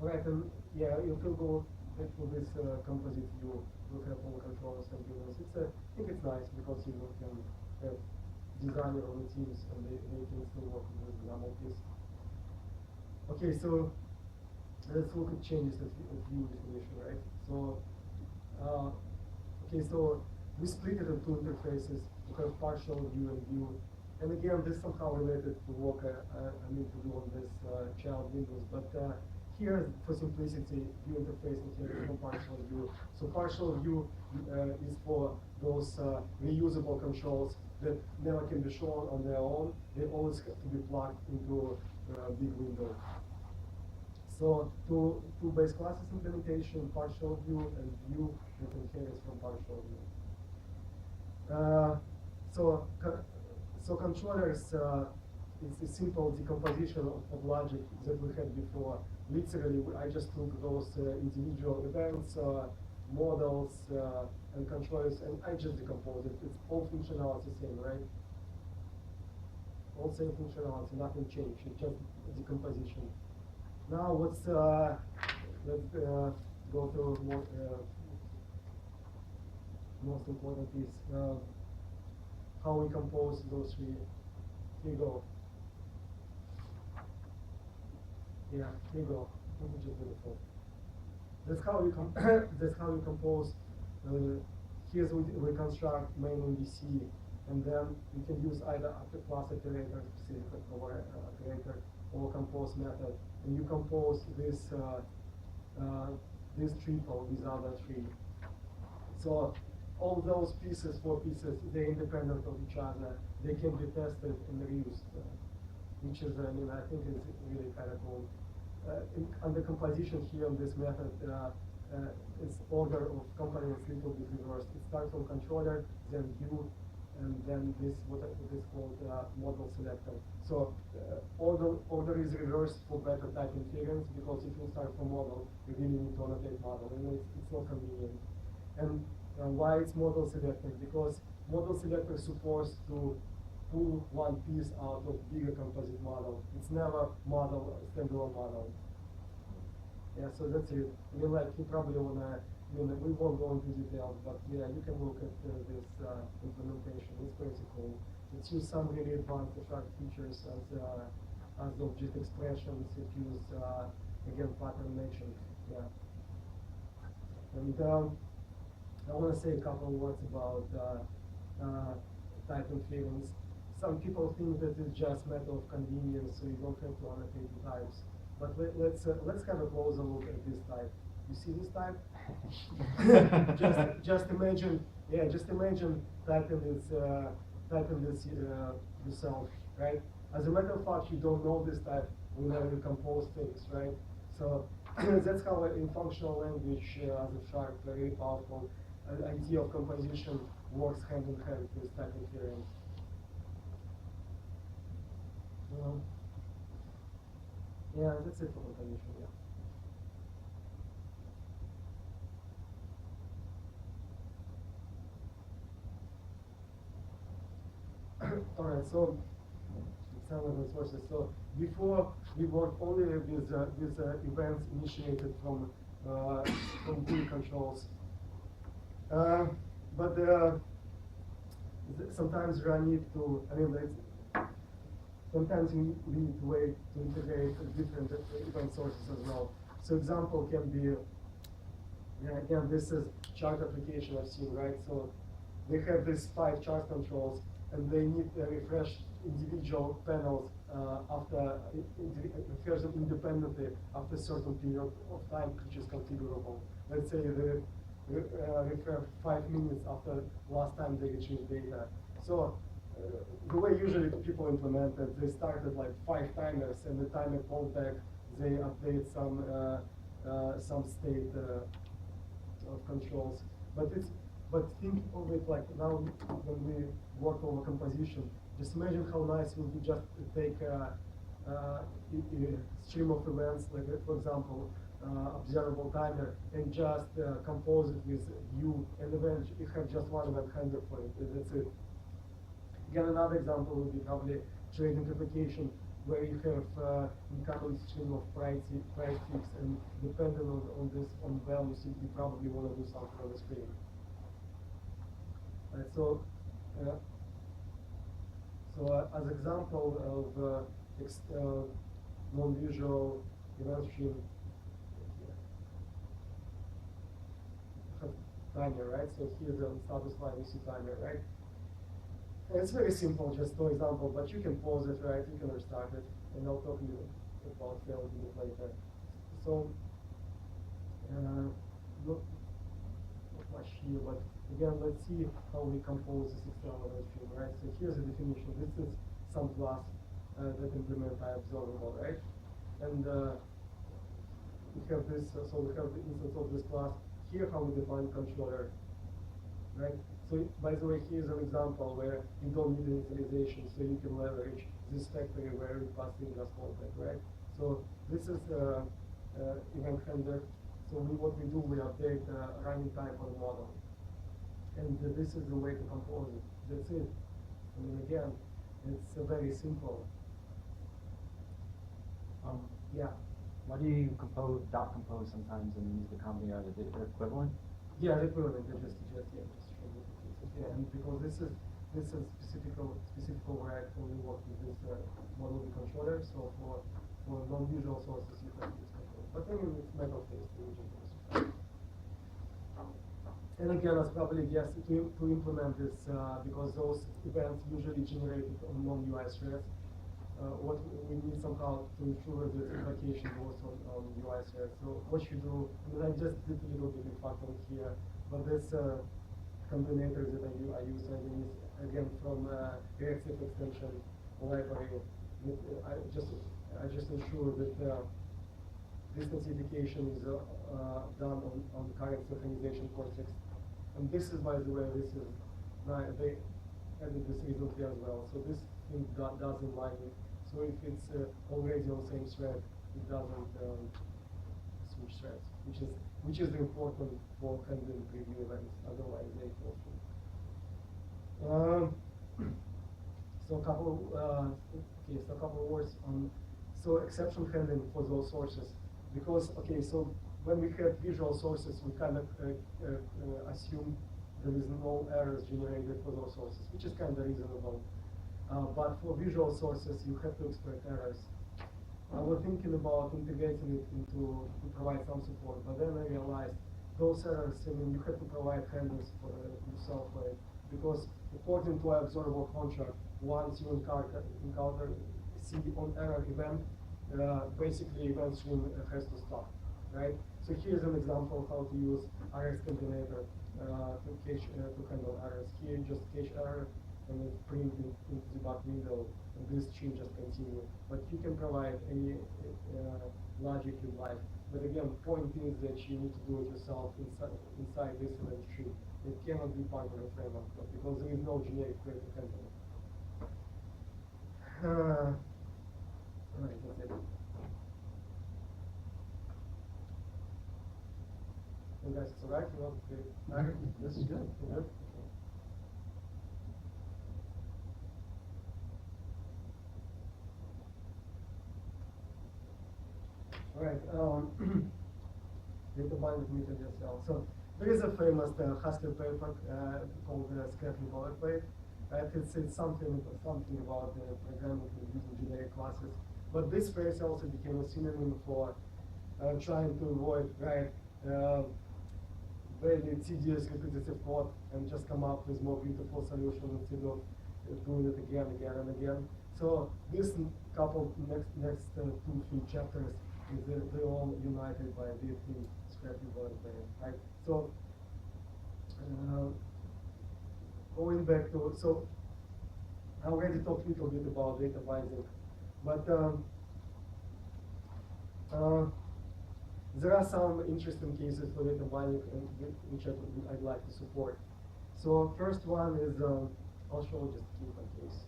Right, and yeah, if you go into this composite view, look at all controllers and units. I think it's nice because you can have designer on the teams and they can still work with the normal piece. Okay, so let's look at changes at view definition, right? So, okay, so we split it into two interfaces. We have partial view and view. And again, this is somehow related to work I need to do on this child windows, but here, for simplicity, view interface inherits from partial view. So partial view is for those reusable controls that never can be shown on their own. They always have to be plugged into a big window. So two base classes implementation, partial view and view that inherits from partial view. So controllers, it's a simple decomposition of logic that we had before. Literally, I just took those individual events, models, and controllers, and I just decomposed it. It's all functionality same, right? All same functionality, nothing changed. It's just decomposition. Now let's go to most important piece. How we compose those three. Here you go. Yeah, here you go. Let me just do the full. That's how you that's how you compose. Here's we construct main MVC, and then you can use either after class operator, specific operator, or compose method, and you compose this this triple, these other three. So all those pieces, 4 pieces, they're independent of each other. They can be tested and reused, which is, I mean, I think is really kind of cool. Under composition here on this method, its order of components little bit reversed. It starts from controller, then view, and then this what is called model selector. So order is reversed for better type inference, because if you start from model, you really need to annotate model, and it's not convenient. And why it's model selector? Because model selector is supposed to pull one piece out of bigger composite model. It's never model, standalone model. Yeah, so that's it. I mean, like, you probably wanna, I mean, we won't go into details, but yeah, you can look at this implementation. It's pretty cool. It's used some really advanced F# features as object expressions. It used, again, pattern matching. Yeah. And I want to say a couple of words about type inference. Some people think that it's just a matter of convenience, so you don't have to annotate the types. But let's have a closer look at this type. You see this type? just imagine, yeah, just imagine typing is typing this yourself, right? As a matter of fact, you don't know this type whenever you compose things, right? So that's how in functional language, as a sharp, very powerful idea of composition works hand in hand with type inference. Yeah, that's it for composition, yeah. All right, so some of the sources. So before we worked only with events initiated from GUI controls, but sometimes we need to. I mean, sometimes we need to wait to integrate different event sources as well. So example can be. Yeah, again, this is chart application I've seen, right? So they have these 5 chart controls, and they need to refresh individual panels refresh them independently after a certain period of time, which is configurable. Let's say they refresh 5 minutes after last time they retrieved data. So the way usually people implement it, they started like 5 timers, and the timer called back, they update some state of controls. But think of it like now when we work over composition, just imagine how nice it would be just to take a stream of events, like for example, observable timer, and just compose it with view, and then you have just one event handler for it, and that's it. Again, another example would be probably trading application, where you have incoming stream of price ticks, and depending on values, you probably want to do something on the screen. So as example of non-visual event stream, timer, right? So here's the status line, you see timer, right? And it's very simple, just no example, but you can pause it, right? You can restart it, and I'll talk to you about failed a bit later. So, not much here, but again, let's see how we compose this external event stream, right? So here's the definition. This is some class that implement observable, right? And we have this, so we have the instance of this class. Here, how we define controller, right? So, by the way, here's an example where you don't need initialization, so you can leverage this factory where you pass in just callback, right? So, this is event handler. So, what we do, we update running time for the model. And this is the way to compose it. That's it. I mean, again, it's very simple. Yeah. Why do you compose sometimes and use the comedy out of the equivalent? Yeah, the equivalent. I just suggest, yeah, just show the cases. Yeah, and because this is specific where I only work with this model controller. So for non-visual sources, you can use controller. But I mean, it's matter of taste. And again, as probably guess to implement this, because those events usually generated on non-UI threads, what we need somehow to ensure that the application goes on UI threads. So what you do, I mean, I just did a little bit of factoring here, but this combinator that I use underneath, again, from reactive extension library, I just ensure that this classification is done on the current synchronization context. And this is, by the way, they added this recently as well. So this thing doesn't like it. So if it's already on the same thread, it doesn't switch threads, which is important for handling preview events. Otherwise, they fall through. So a couple of words on exception handling for those sources, because so when we have visual sources, we kind of assume there is no errors generated for those sources, which is kind of reasonable. But for visual sources, you have to expect errors. I was thinking about integrating it to provide some support, but then I realized those errors, I mean, you have to provide handlers for yourself, right? Because according to our observable contract, once you encounter see on error event, basically event stream has to stop, right? So here's an example of how to use RX combinator to handle errors. Here, just cache error, and it's printed into the debug window, and this string just continue. But you can provide any logic you like. But again, the point is that you need to do it yourself inside this event stream. It cannot be part of the framework because there is no generic way to handle it. Alright, that's it. You guys, it's alright? You want to This is good. Good? Okay. Alright, data binding meter yourself. So there is a famous Haskell paper called Scrapping Boilerplate. Right? It's something about programming using generic classes. But this phrase also became a synonym for trying to avoid very tedious repetitive code and just come up with more beautiful solution instead of doing it again and again. So this next 2-3 chapters they're all united by this scrapping boilerplate, right? So going back to, so I already talked a little bit about data binding, but there are some interesting cases for data binding which I'd like to support. So first one is, I'll show just a different case.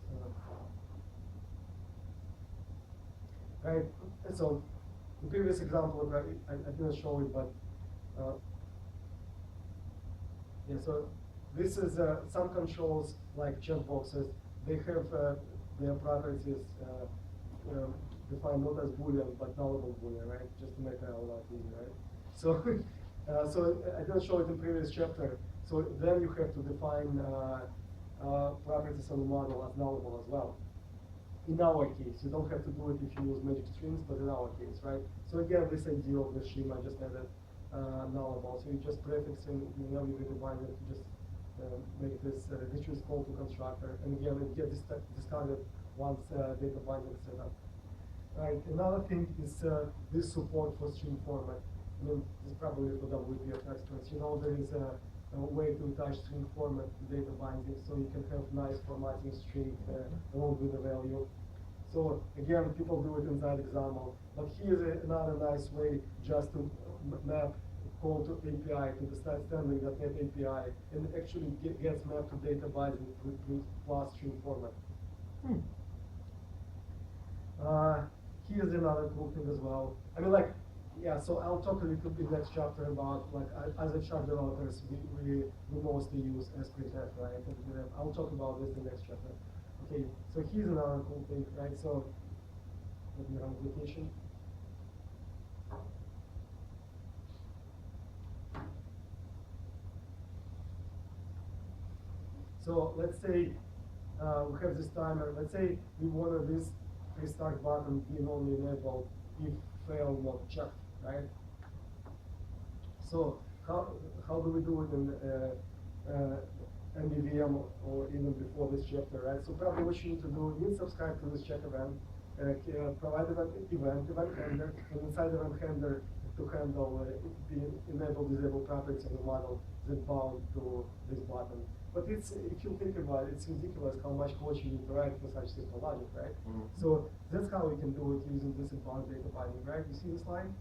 Right, so the previous example, I didn't show it, but yeah, so this is some controls like checkboxes. They have their properties defined not as Boolean but nullable Boolean, right? Just to make our life easy, right? So, so I didn't show it in previous chapter. So then you have to define properties on the model as nullable as well. In our case, you don't have to do it if you use magic strings, but in our case, right? So again, this idea of the schema just made it nullable. So you just prefix in whenever you define it, you just make this is call to constructor, and again it gets discarded once data binding is set up. Right. Another thing is this support for string format. I mean, this is probably for WPF experts. You know, there is a way to attach string format to data binding, so you can have nice formatting string along with the value. So again, people do it inside XAML, but here's another nice way just to map call to API to the standard.NET API, and actually gets mapped to data binding with plus string format. Here's another cool thing as well. I mean, like, yeah, so I'll talk a little bit next chapter about, like, as a Sharp developers, we mostly use SPFF, right? And I'll talk about this in the next chapter. Okay, so here's another cool thing, right? So, let me run application. So let's say we have this timer. Let's say we wanted this restart button being only enabled if fail not checked, right? So how do we do it in MVVM or even before this chapter, right? So probably what you need to do, you need to subscribe to this check event, provide event handler, and inside event handler to handle the enable disable properties of the model that bound to this button. But it's, if you think about it, it's ridiculous how much code you need to write for such simple logic, right? Mm-hmm. So that's how we can do it using this advanced data binding, right? You see this line?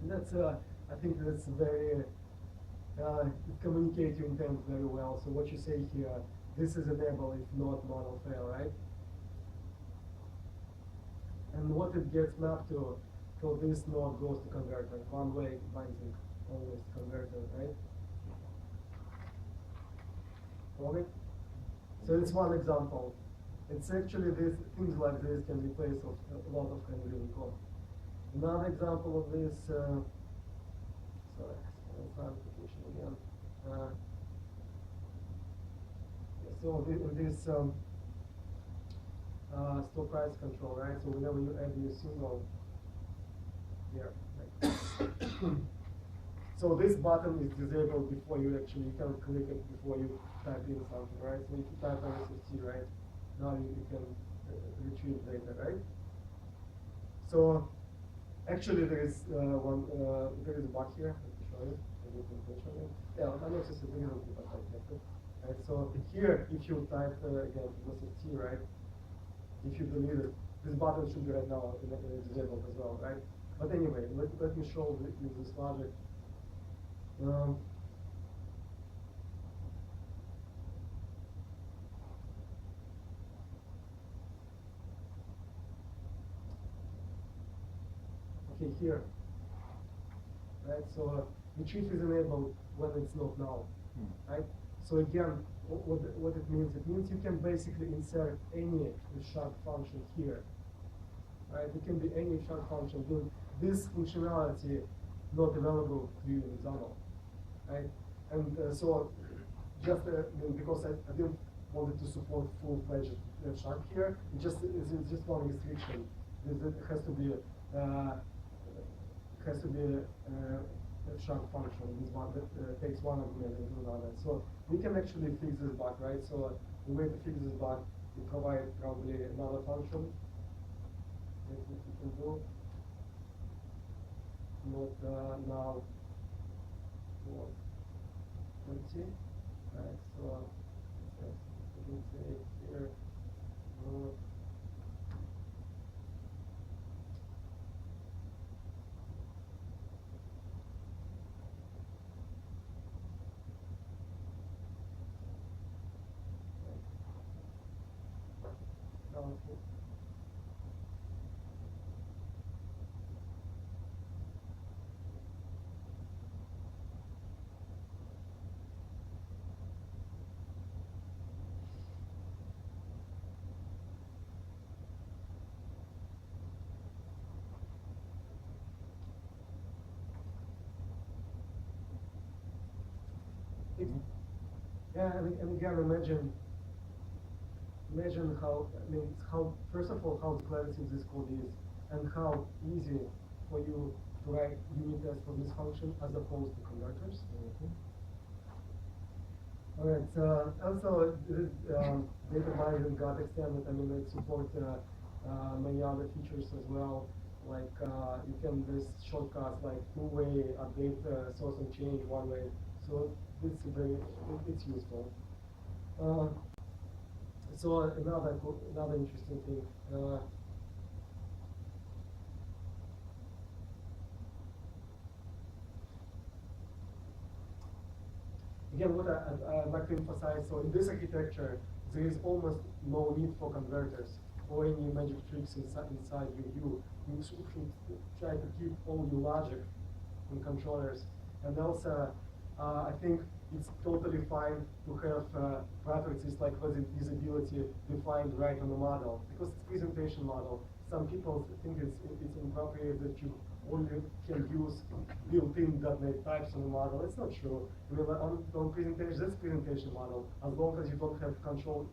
And that's, I think that's very, it communicates your intent very well. So what you say here, this is enable if not model fail, right? And what it gets mapped to, so this node goes to converter, one way binding, always converter, right? Okay. So it's one example. It's actually this, things like this can replace a lot of handwritten code. Another example of this, sorry, let's run application again. So this store price control, right? So whenever you add new symbol here, right? So this button is disabled before you actually, you can click it before you type in something, right? So if you type RSFT, right, now you can retrieve data, right? So actually there is there is a bug here. Let me show you. Yeah, I noticed it didn't but I kept it. Right? So here, if you type again, this is T, right? If you delete it, this button should be right now disabled as well, right? But anyway, let me show you this logic. Okay, here, right? So retrieve is enabled when it's not null, right? So again, what it means? It means you can basically insert any sharp function here, right? It can be any sharp function. This functionality not available to you in XAML, right? And so just because I didn't want it to support full-fledged sharp here, it's just one restriction. It has to be a sharp function. This one that takes one argument into another. So we can actually fix this bug, right? So the way to fix this bug, we provide probably another function that we can do. Not now for 20, right? So we can say here not powerful. Yeah, and again, imagine how, how, first of all, how declarative this code is, and how easy for you to write unit tests for this function as opposed to converters. All right, also, this data binding got extended. It supports many other features as well. Like you can, there's shortcuts like two-way update source and change one-way. So this is it's useful. So another interesting thing. Again, what I'd like to emphasize, so in this architecture, there is almost no need for converters or any magic tricks inside you. You should try to keep all your logic in controllers. And also, I think it's totally fine to have properties like visibility defined right on the model, because it's presentation model. Some people think it's inappropriate that you only can use built-in .NET types on the model. It's not true. On presentation, that's presentation model. As long as you don't have control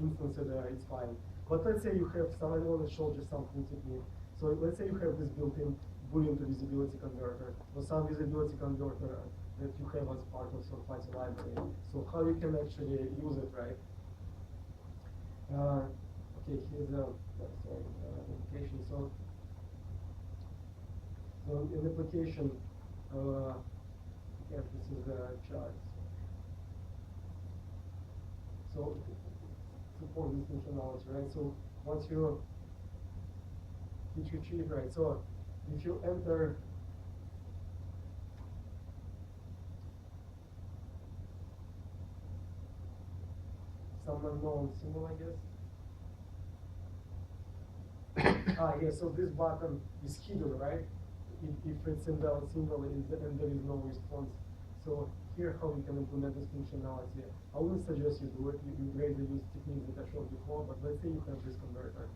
instance there, it's fine. But let's say you have some, I want to show just some cool technique. So let's say you have this built-in Boolean to visibility converter, or some visibility converter that you have as part of your Python library. So how you can actually use it, right? Okay, here's the application. So in the application, yeah, this is the chart. So support this functionality, right? So once you hit retrieve, right? So if you enter some unknown symbol, I guess. Yeah, so this button is hidden, right? If it's invalid symbol and there is no response. So here how you can implement this functionality. I wouldn't suggest you do it. You greatly use techniques that I showed before, but let's say you have this converter.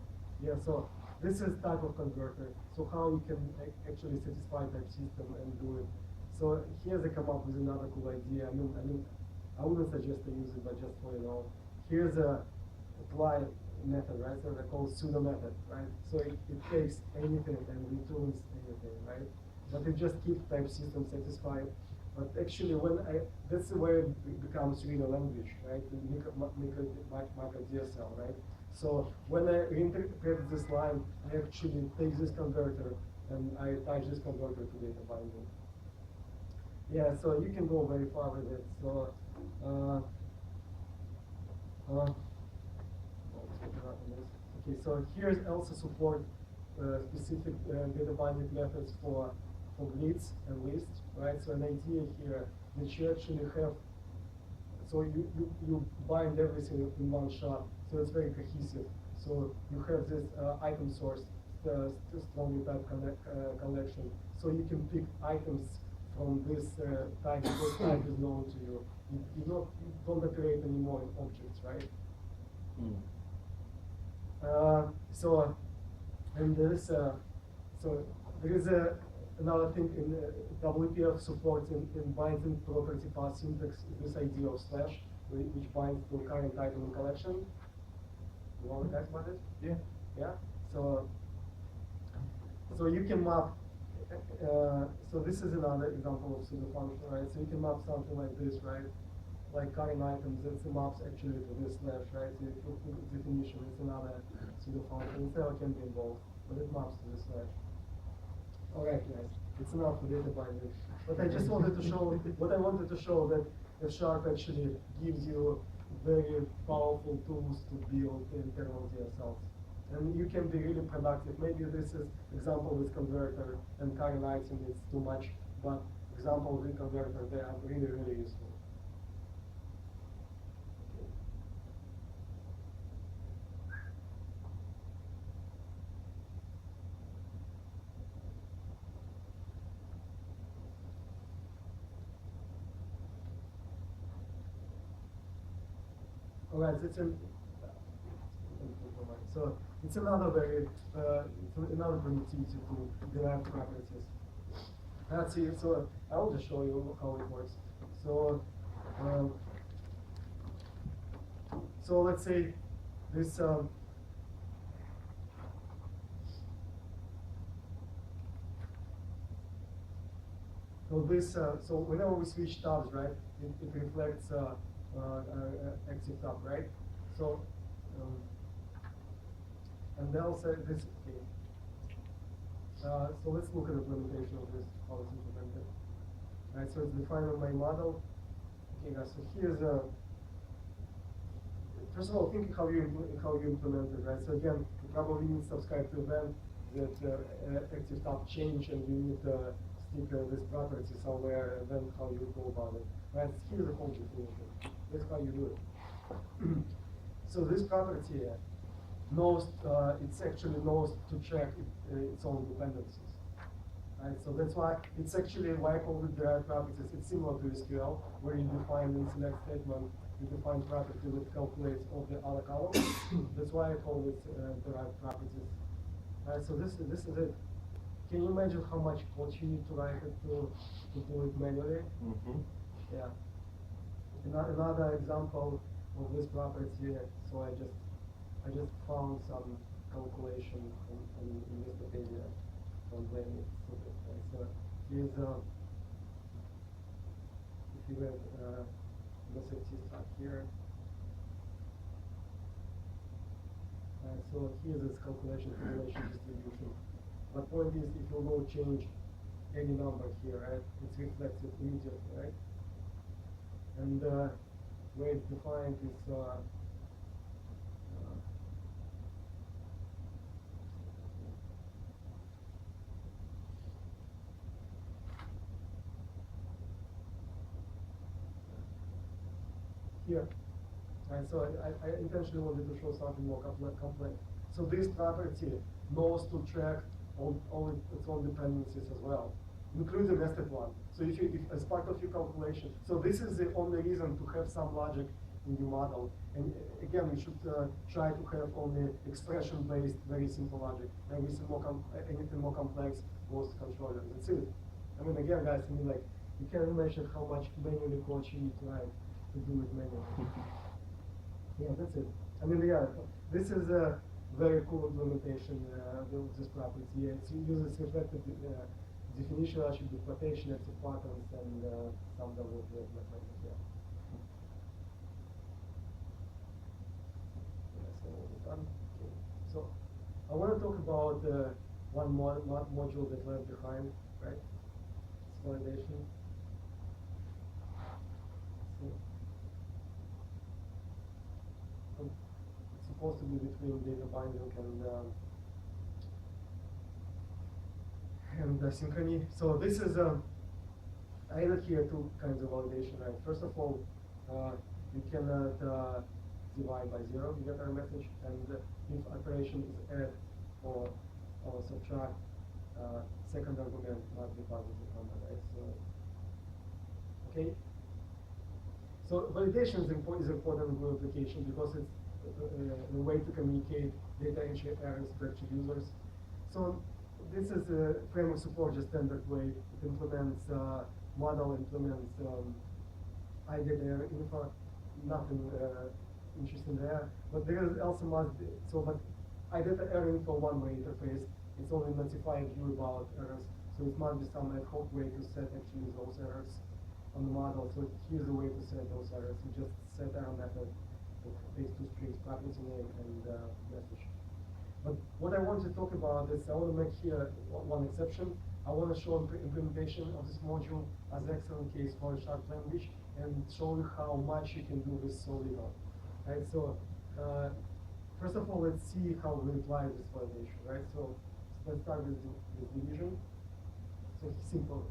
Yeah, so this is type of converter. So how you can actually satisfy type system and do it. So here they come up with another cool idea. I wouldn't suggest to use it, but just for here's a apply method, right? So they call pseudo method, right? So it takes anything and returns anything, right? But it just keeps type system satisfied. But actually, that's where it becomes real language, right? Micro DSL, right? So when I reinterpret this line, I actually take this converter and I attach this converter to data binding. Yeah, so you can go very far with it. So Okay, so here's also support specific data binding methods for grids and lists, right? So an idea here that you actually have, so you bind everything in one shot, so it's very cohesive. So you have this item source, strongly typed collection. So you can pick items from this type, this type is known to you. You don't operate anymore in objects, right? And there's so there is another thing in WPF supports in binding property path syntax, this idea of slash, which binds to current item in collection. You want to talk about it? Yeah. Yeah. So you can map. So this is another example of pseudo function, right? So you can map something like this, right? Like current items, that's the maps actually to this slash, right? So if you put definition, it's another pseudo function. It never can be involved, but it maps to this slash. All right, guys, it's enough for data binding. But I just wanted to show what I wanted to show that F# actually gives you very powerful tools to build internal DSLs. And you can be really productive. Maybe this is example with converter and current item is too much, but example with converter, they are really, really useful. All right, so it's another very another primitivity to derive properties. Let's see. So I'll just show you how it works. So so let's say this. So this. So whenever we switch tabs, right, it reflects. Active tab, right? So, and they'll say this. Okay. So let's look at the implementation of this. How it's implemented. Right. So it's defined on my model. Okay, guys. So here's a. First of all, think how you implement it, right? So again, you probably need to subscribe to event that active tab change, and you need to stick this property somewhere, and then how you go about it. Right. Here's the whole definition. That's how you do it. So this property knows, it's actually knows to check its own dependencies. Right? So that's why it's actually like all the derived properties. It's similar to SQL, where you define in select statement, you define property that calculates all the other columns. That's why I call it derived properties. Right? So this is it. Can you imagine how much code you need to write it to do it manually? Mm-hmm. Yeah. Another example of this property. So I just found some calculation in Wikipedia. Don't blame me. So here's if you have the start here. So here's this calculation distribution. But point is, if you go change any number here, right, it's reflected immediately, right? And where it's defined is here. And so I intentionally wanted to show something more complex. So this property knows to track all its own dependencies as well, including the nested one. So if as part of your calculation, so this is the only reason to have some logic in your model. And again, we should try to have only expression-based, very simple logic. Anything more complex goes to controller. That's it. I mean, again, guys, I mean, like, you can imagine how much manually code you need to write to do it manually. Yeah, that's it. I mean, yeah, this is a very cool implementation of this property. Yeah, it uses reflected definition, attribute quotation, active patterns, and some WPF methods. Yeah. So we're done. Okay. So I want to talk about one module that left behind, right? It's validation. So, supposed to be between data binding and synchrony. So this is I added here two kinds of validation, right? First of all, you cannot divide by zero, you get our message, and if operation is add or subtract, second argument must be positive number, right? So, okay. So validation is important in Glue application because it's a way to communicate data entry errors back to users. So this is a framework support just standard way. It implements model, implements IData error info, nothing interesting there. But there is also must be, so but IData error info one-way interface. It's only notifying you about errors. So it must be some ad hoc way to set actually those errors on the model. So here's a way to set those errors. You just set error method that takes two strings, property name and message. But what I want to talk about is I want to make here one exception. I want to show implementation of this module as excellent case for a sharp language and show you how much you can do with so little. Right? So first of all, let's see how we apply this validation. Right? So let's start with division. So simple,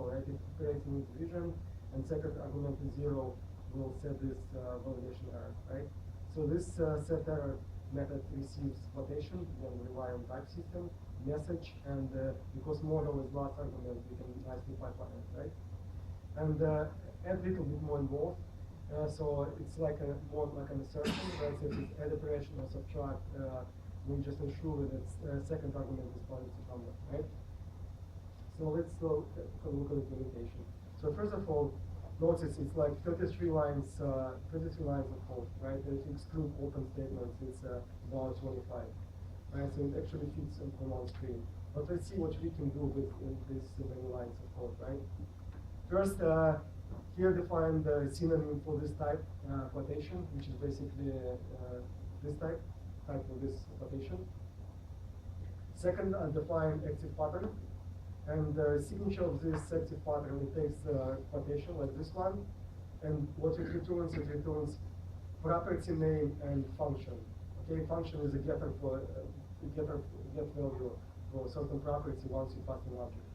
right? It creates a new division, and second argument is 0 will set this validation error, right? So this set error method receives quotation, then rely on type system, message, and because model is last argument, we can nicely pipeline it, right? And add a little bit more involved. So it's like more like an assertion, right? So if it's add operation or subtract, we just ensure that second argument is positive number, right? So let's have a look at implementation. So first of all, notice it's like 33 lines of code, right? If you exclude open statements, it's about 25, right? So it actually fits on one screen. But let's see what we can do with these many lines of code, right? First, here define the synonym for this type quotation, which is basically this type of this quotation. Second, define active pattern. And the signature of this active pattern, it takes quotation like this one. And what it returns property name and function. Okay, function is a getter for get value for certain property once you pass an object.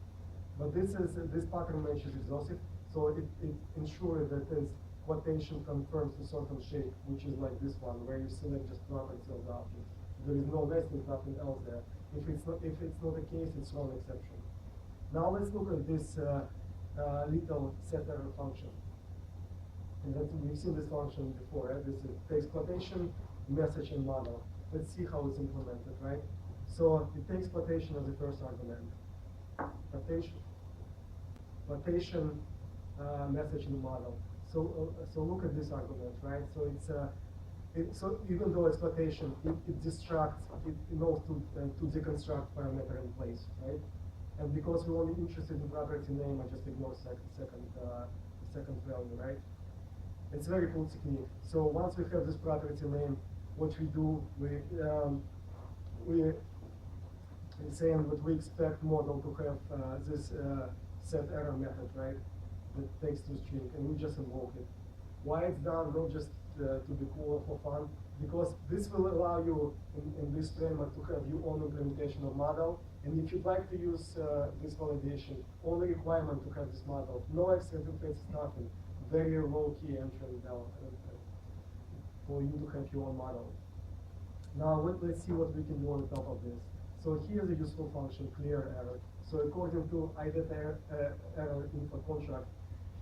But this pattern match is exhaustive, so it ensures that this quotation confirms a certain shape, which is like this one, where you select just property of the object. There is no nesting, nothing else there. If it's not the case, it's one exception. Now let's look at this little set error function. And we've seen this function before, right? This takes quotation, message, and model. Let's see how it's implemented, right? So it takes quotation as the first argument. Quotation, message, and model. So look at this argument, right? So so even though it's quotation, it distracts, it knows to deconstruct parameter in place, right? And because we're only interested in property name, I just ignore second value, right? It's a very cool technique. So once we have this property name, what we do, we saying that we expect model to have this set error method, right? That takes two string, and we just invoke it. Why it's done? Not just to be cool or for fun, because this will allow you in this framework to have your own implementation of model. And if you'd like to use this validation, only requirement to have this model, no extra interface, nothing, very low key entry for you to have your own model. Now let's see what we can do on top of this. So here's a useful function, clear error. So according to IData error info contract,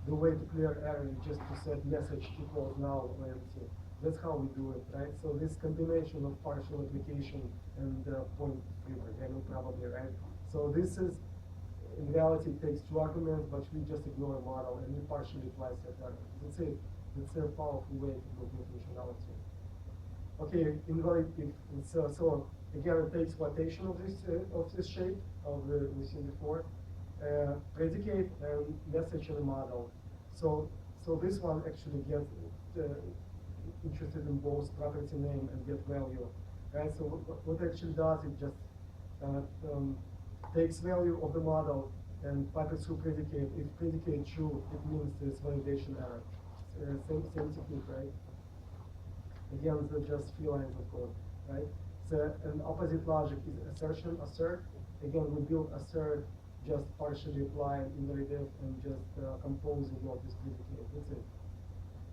the way to clear error is just to set message equals null or empty. That's how we do it, right? So this combination of partial application and point programming probably, right? So this is, in reality, it takes two arguments, but we just ignore a model and we partially apply set error. That's it. It's a powerful way to do functionality. Okay, so again, it takes quotation of this shape we seen before, predicate and message in the model. So this one actually gets interested in both property name and get value, right? So what it actually does, it just takes value of the model and passes through predicate. If predicate true, it means this validation error. Same technique, right? Again, it's just few lines of code. right? So an opposite logic is assertion, assert. Again, we build assert, just partially applying invalidate and just composing notice predicate. That's it.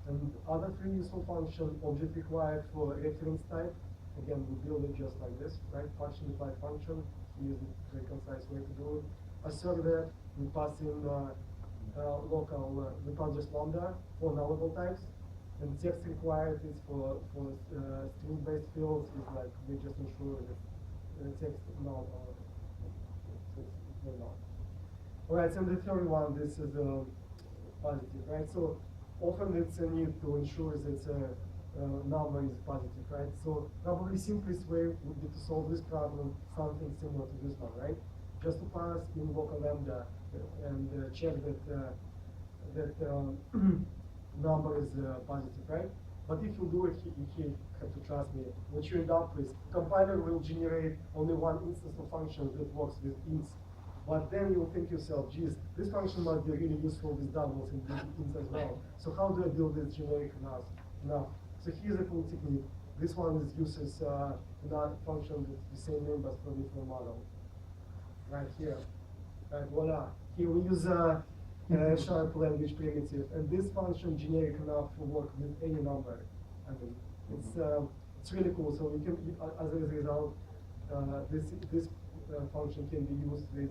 And other three useful function, object required for reference type. Again, we build it just like this, right? Partially applied function. Here's the very concise way to do it. Assert that we pass in local, we pass just lambda for nullable types. And text required is for string-based fields is like we just ensure that the text null or it's null. Alright, and the third one, this is positive, right? So often it's a need to ensure that number is positive, right? So probably simplest way would be to solve this problem something similar to this one, right? Just to pass in local lambda and check that number is positive, right? But if you do it, you have to trust me. What you end up with, compiler will generate only one instance of function that works with ints. But then you'll think yourself, geez, this function must be really useful with doubles and ints as well. So how do I build this generic enough? So here's a cool technique. This one uses another function with the same name but for different model. Right here. Right, voila. Here we use sharp language primitive, and this function generic enough to work with any number. I mean, it's really cool. So you can, as a result, this function can be used with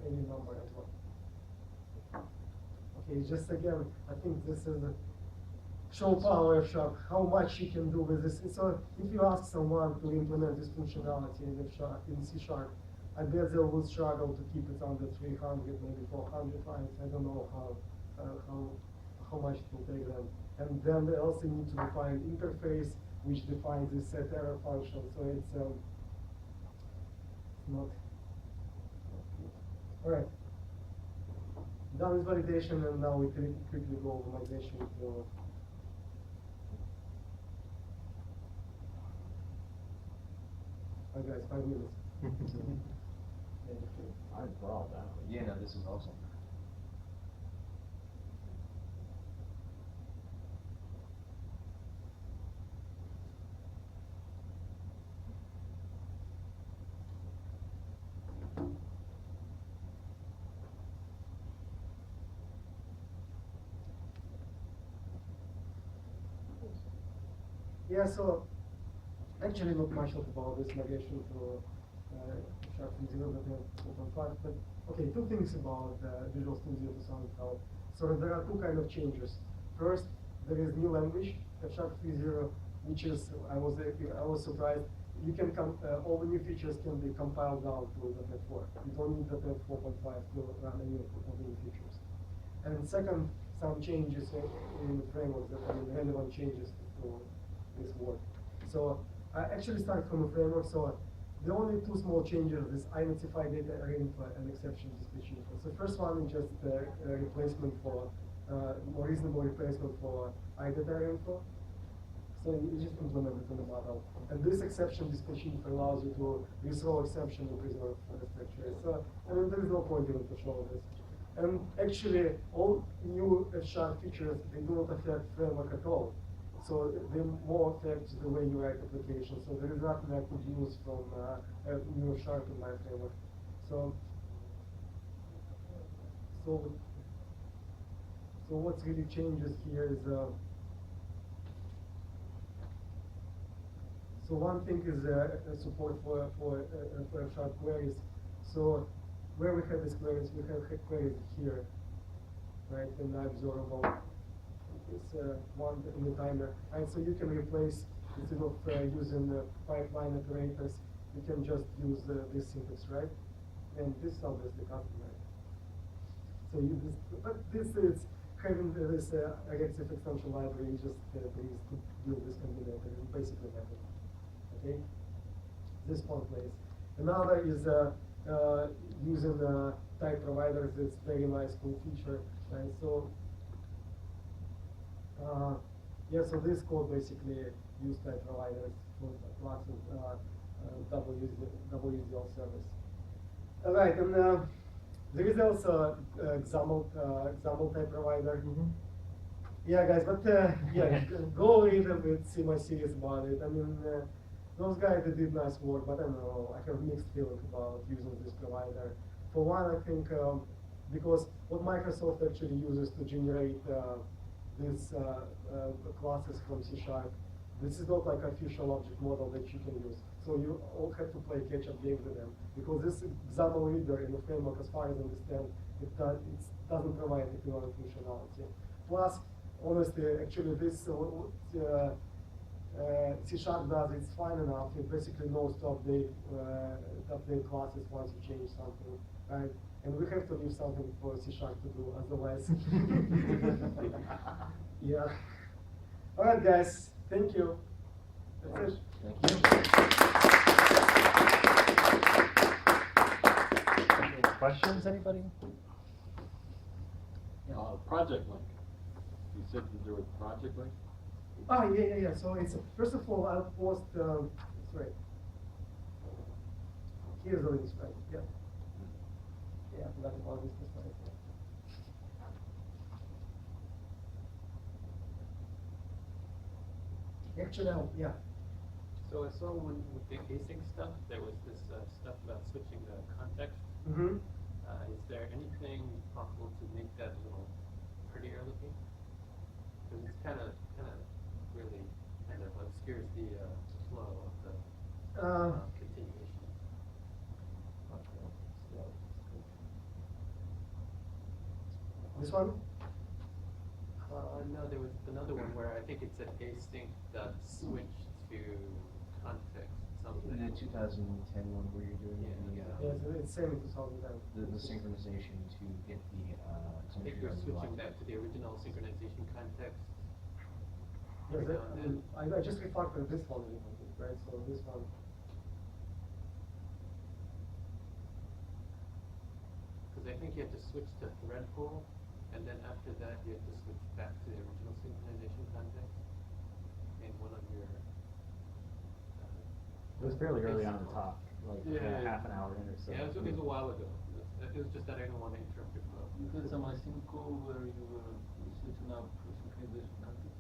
any number as well. Okay, just again, I think this is show power of Sharp, how much you can do with this. So if you ask someone to implement this functionality in C#, I bet they will struggle to keep it under 300, maybe 400 lines. I don't know how much it will take them. And then they also need to define interface, which defines the set error function. So it's not good. All right. Done with validation, and now we can quickly go over migration to guys, 5 minutes. I brought that. Yeah, no, this is awesome. Yeah, so actually not much about this migration to Sharp from 0.4.5, but okay, two things about Visual Studio 2012. So there are two kind of changes. First, there is new language, Sharp 3.0, which is I was surprised. You can all the new features can be compiled down to .NET 4. You don't need .NET 4.5 to run any of the new features. And second, some changes in frameworks that are relevant changes to this work. So I actually start from a framework. So the only two small changes is identify data array info and exception dispatch info. So first one is just a replacement for more reasonable replacement for idata array info. So you just implement it in the model. And this exception dispatch info allows you to rethrow exception and preserve the structure. So I mean there is no point even to show this. And actually all new F# features, they do not affect framework at all. So they more affect the way you write applications. So there is nothing I could use from new F# in my framework. So what really changes here is so one thing is support for F# queries. So where we have these queries, we have queries here, right, and observable. It's one in the timer, and so you can replace, instead of using pipeline operators, you can just use this syntax, right? And this is obviously customized. So but this is having this reactive extension library just please to build this combinator and basically have it. Okay, this one place. Another is using type providers. It's very nice, cool feature, right? So. Yeah, so this code basically use type providers for lots of WSDL service. All right, and there is also example type provider. Yeah, guys, but yeah, go read them and see my series about it. I mean, those guys, they did nice work, but I don't know, I have mixed feeling about using this provider. For one, I think, because what Microsoft actually uses to generate these classes from C#, this is not like official object model that you can use. So you all have to play catch-up game with them, because this ThomsonReuters in the framework, as far as I understand, it doesn't provide equivalent functionality. Plus, honestly, actually this C# does, it's fine enough. It basically knows to update classes once you change something, right? And we have to leave something for C# to do, otherwise. Yeah. All right, guys. Thank you. That's it. Any questions, anybody? Project link. You said that there was project link? Oh, yeah. So it's, first of all, I'll post, sorry. Here's the links, right? Yeah. Yeah, I forgot about this slide. Actually, yeah. So I saw when with the async stuff, there was this stuff about switching the context. Mm-hmm. Is there anything possible to make that a little prettier looking? Because it's kind of really kind of obscures the flow of the continuation. This one? No, there was another one where I think it said async dot switch to context something. In the 2010 one where you're doing Yeah, so it's same in 2010. the synchronization to get the I think we're switching back to the original synchronization context. Yes, And I just refactored this one a little bit, right? So this one. Because I think you have to switch to thread pool, and then after that you have to switch back to the original synchronization context in one of your. It was fairly early on in the talk, like Yeah. half an hour in or so. Yeah, it was a while ago. It was just that I didn't want to interrupt your flow. You had some async call where you were switching up synchronization context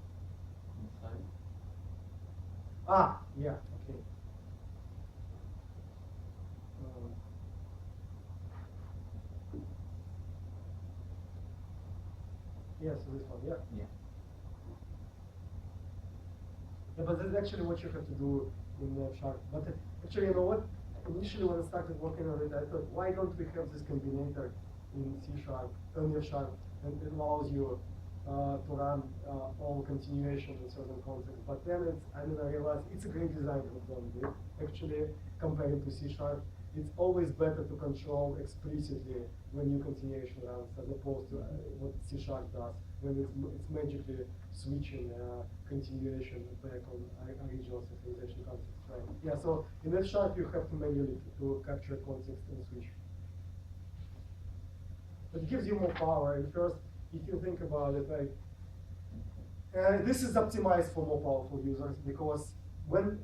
inside. Ah, yeah, okay. Yeah, so this one, yeah. Yeah. Yeah, but that's actually what you have to do in F#. But actually, you know what? Initially, when I started working on it, I thought, why don't we have this combinator in C#, in F#, and it allows you to run all continuation in certain context. But then I realized it's a great design what Don did. Actually, compared to C#, it's always better to control explicitly when new continuation runs as opposed to what C# does, when it's magically switching continuation back on original synchronization context, right? Yeah, so in F# you have to manually to capture context and switch. But it gives you more power. And first, if you think about it, like this is optimized for more powerful users, because when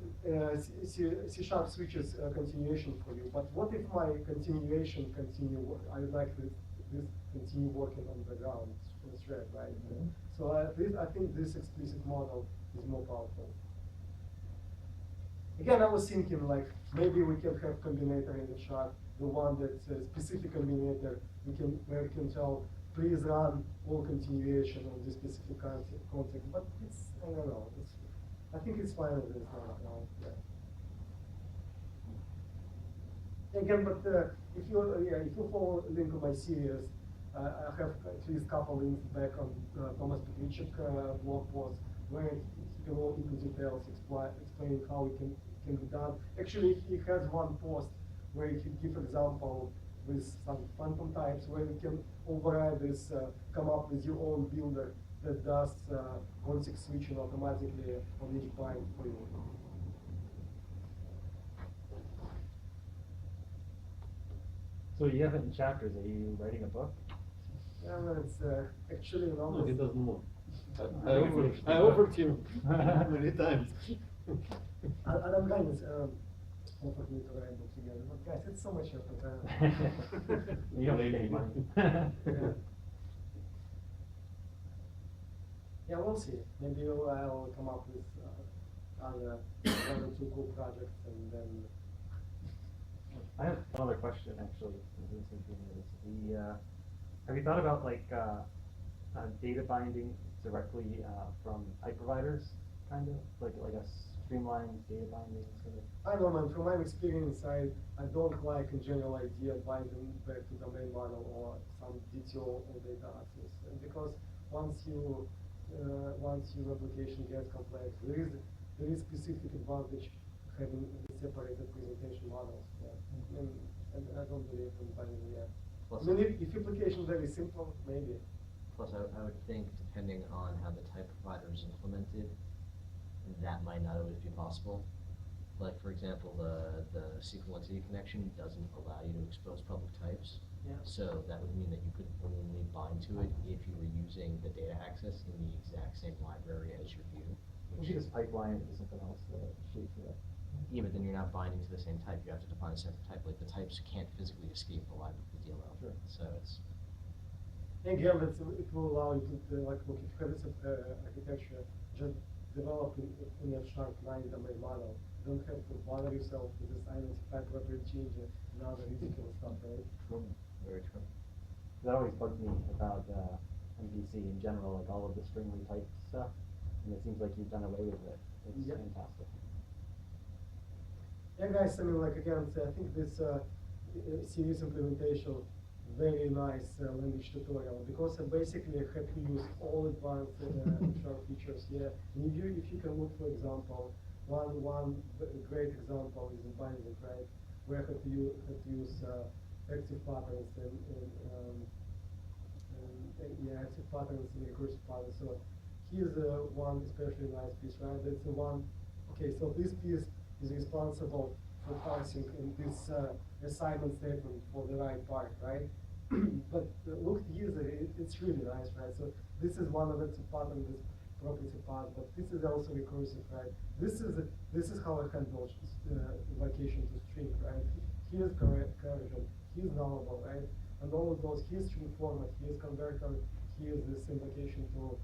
C# switches continuation for you, but what if my continuation I would like this continue working on the ground in the thread, right? Mm-hmm. So I think this explicit model is more powerful. Again, I was thinking like maybe we can have combinator in the chart, the one that's a specific combinator where we can tell please run all continuation on this specific context, but it's I don't know. I think it's fine with this now. Yeah. Again, but if you follow a link on my series, I have at least a couple links back on Thomas Petrichik blog post where he can go into details explaining how it can be done. Actually, he has one post where he give example with some phantom types where you can override this, come up with your own builder that does context switching automatically on each bind for you. So you have it in chapters. Are you writing a book? It's actually an No, almost. he doesn't know. I offered him many times. Adam Gaines offered me to write a book together, but guys, it's so much effort. You don't make any money. Yeah. Yeah, we'll see. Maybe I'll come up with other one or two cool projects, and then. I have another question actually. Have you thought about like data binding directly from type providers, kind of like a streamlined data binding sort of? I don't know, man, from my experience, I don't like a general idea binding back to domain model or some DTO or data access. And because once your application gets complex, there is specific advantage having the separated presentation models. Yeah. And I don't believe in binding yet. Plus, I mean, if application is very simple, maybe. plus I would think, depending on how the type provider is implemented, that might not always be possible. Like, for example, the SQL entity connection doesn't allow you to expose public types. Yeah. So that would mean that you could only bind to it if you were using the data access in the exact same library as your view. We should just pipeline it to something else to shape for that. Yeah, but then you're not binding to the same type. You have to define a separate type. Like, the types can't physically escape the library, the DLL. Sure. So it's. Again, it will allow you to, like, look, if you have this architecture, just develop in F# 9 domain model. Don't have to bother yourself with this identify property change and other ridiculous stuff, right? True. Very true. That always bugged me about MVC in general, like all of the stringly typed stuff, and it seems like you've done away with it. It's Yep. fantastic. Yeah, guys, I mean, like, again, I think this series implementation, very nice language tutorial, because I basically had to use all advanced sharp features here. And if you can look, for example, one great example is in binding, right? Where I had to use active patterns and active patterns and recursive patterns. So here's one especially nice piece, right? That's the one. Okay, so this piece is responsible for parsing in this assignment statement for the right part, right? But look here, it's really nice, right? So this is one of the patterns, this property part, but this is also recursive, right? This is how I handle invocation to string, right? Here's conversion, here's nullable, right? And all of those, here's string format, here's converter, here's this invocation to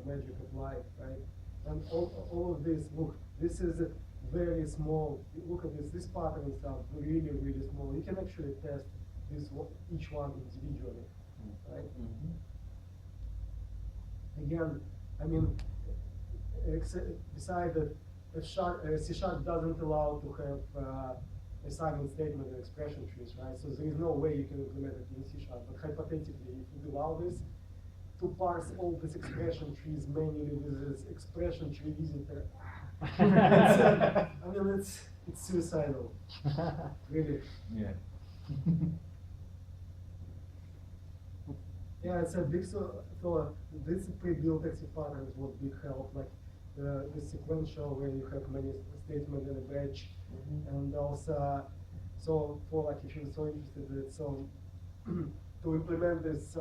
magic apply, right? And all of this, look, this is a very small. Look at this. These patterns are really, really small. You can actually test each one individually, right? Mm-hmm. Again, I mean, besides that, C# doesn't allow to have assignment statement and expression trees, right? So there is no way you can implement it in C#. But hypothetically, if you allow this, to parse all these expression trees manually with this expression tree visitor, I mean, it's suicidal, really. Yeah. Yeah, it's a big so this pre-built active patterns would big help, like the sequential where you have many statements in a batch, and also so for like if you're so interested in it, so to implement this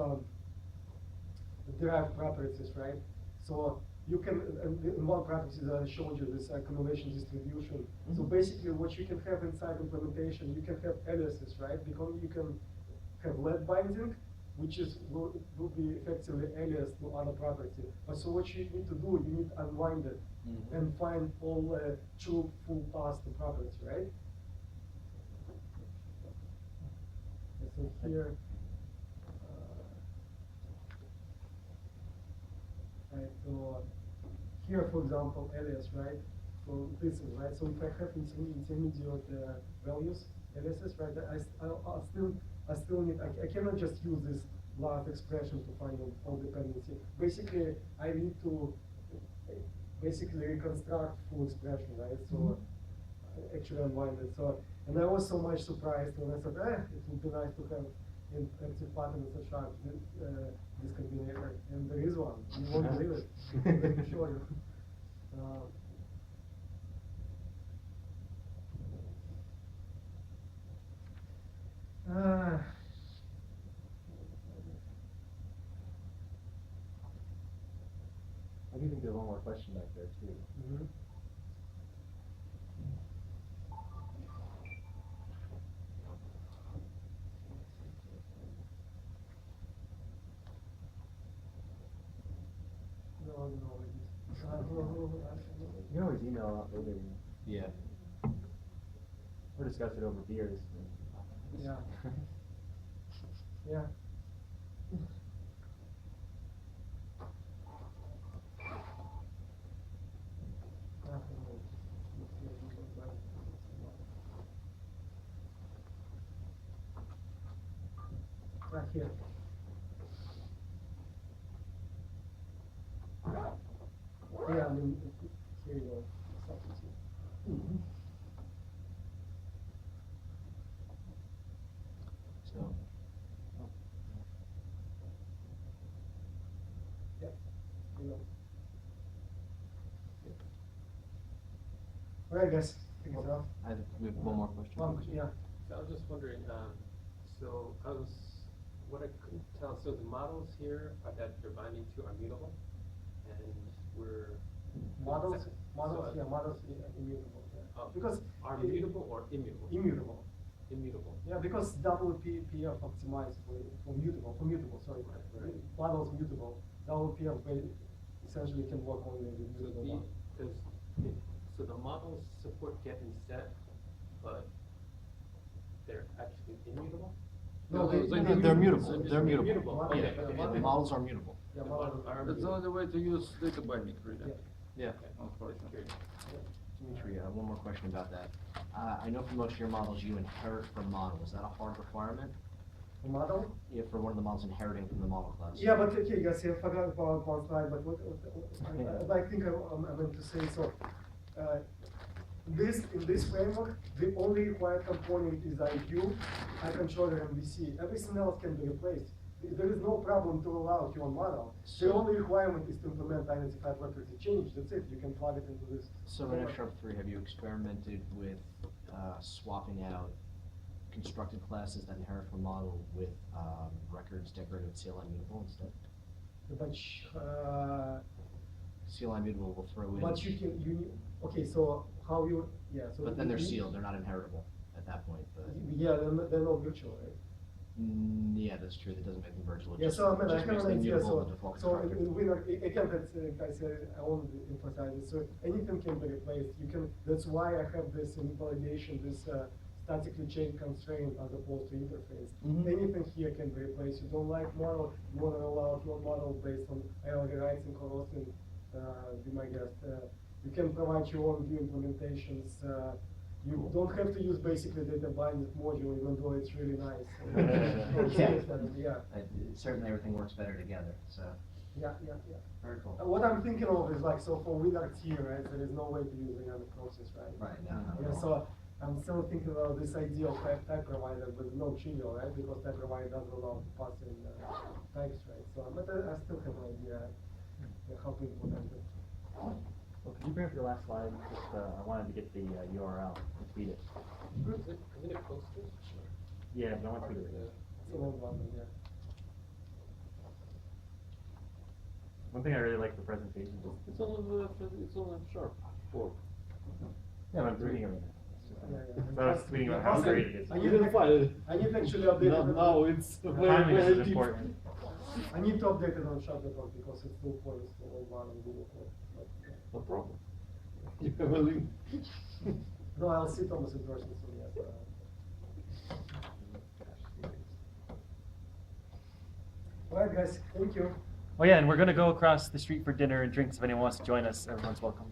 derived properties, right? So you can, and in one practice I showed you this accumulation distribution. So basically what you can have inside implementation, you can have aliases, right? Because you can have let binding, which will be effectively alias to other property. But so what you need to do, you need to unwind it and find all true full paths to property, right? And so here, right, so here, for example, alias, right? So this is right. So if I have intermediate values, aliases, right? I still need. I cannot just use this large expression to find all dependency. Basically, I need to reconstruct full expression, right? So actually unwind it. So, and I was so much surprised when I said, it would be nice to have in active patterns and sharp this combinator, and there is one. You won't believe it. Let me show you. I do think there's one more question back there too. No, You can always email out later. Yeah. Or discuss it over beers. Yeah. Yeah. Right here. Yeah, I mean, here you go. So, Yep. You know. All right, guys. Take it off. we have one more question. Yeah. So I was just wondering, what I couldn't tell, so the models here are that they're binding to are mutable, and we're. Models, So, immutable. Yeah. Oh, Because are it- mutable or immutable? Immutable. Immutable. Yeah, because WPF optimized for mutable, sorry. Right. Models mutable. WPF essentially can work only with So mutable one. so the models support get and set, but they're actually immutable? No, They're mutable. They're mutable. Mutable, okay. Yeah, Yeah, the models are mutable. Yeah, The models models are That's the only way to use data binding, really. Yeah. Yeah. Just curious. Dmitry, one more question about that. I know for most of your models, you inherit from model. Is that a hard requirement? The model? Yeah, for one of the models inheriting from the model class? Yeah, but okay, guys, I forgot about one slide, but I think I meant to say so. In this framework, the only required component is IQ, controller MVC. Everything else can be replaced. There is no problem to roll out your model. The only requirement is to implement identified property change. That's it. You can plug it into this. So in F# 3, have you experimented with swapping out constructed classes that inherit from model with records decorated with CLI mutable instead? But CLI mutable will throw in. but okay. So how you So But then they're you- sealed. They're not inheritable at that point. But Yeah, they're not virtual, right? yeah, that's true. That doesn't make them virtual. It Yeah, just, so I mean, I just have makes an them idea, mutable so, in default so constructor. in Winner, again, that's, I want to emphasize it, so anything can be replaced, that's why I have this invalidation, this statically chained constraint as opposed to interface. Mhm. Anything here can be replaced, you don't like model, you want to roll out your model based on IL rewrites and corrosting, be my guest. You can provide your own view implementations, you don't have to use basically data binding module, even though it's really nice. Yeah. Certainly everything works better together, so. Yeah. Very cool. What I'm thinking of is like, so for Winner here, right, there is no way to use any other process, right? Right, no. Yeah, so I'm still thinking about this idea of type provider, but no trivial, right? Because type provider doesn't allow to pass in types, right? So, but I still have an idea how to implement it. Well, could you bring up your last slide? Just, I wanted to get the URL and feed it. Isn't it posters? Yeah, but I want to feed it. It's an old one, yeah. One thing I really like the presentation is It's on F# 4. yeah, but I'm reading it right now. It's just- Yeah. So I was tweeting about how great it is. I You didn't find it. I need to actually update it. Now it's The very, timing very is deep. important. I need to update it on Sharp.org because it still points to old one and Google Code. But, yeah. No problem. You have a link. No, I'll see Thomas in person soon, yes. All right, guys, thank you. Oh yeah, and we're gonna go across the street for dinner and drinks. If anyone wants to join us, everyone's welcome.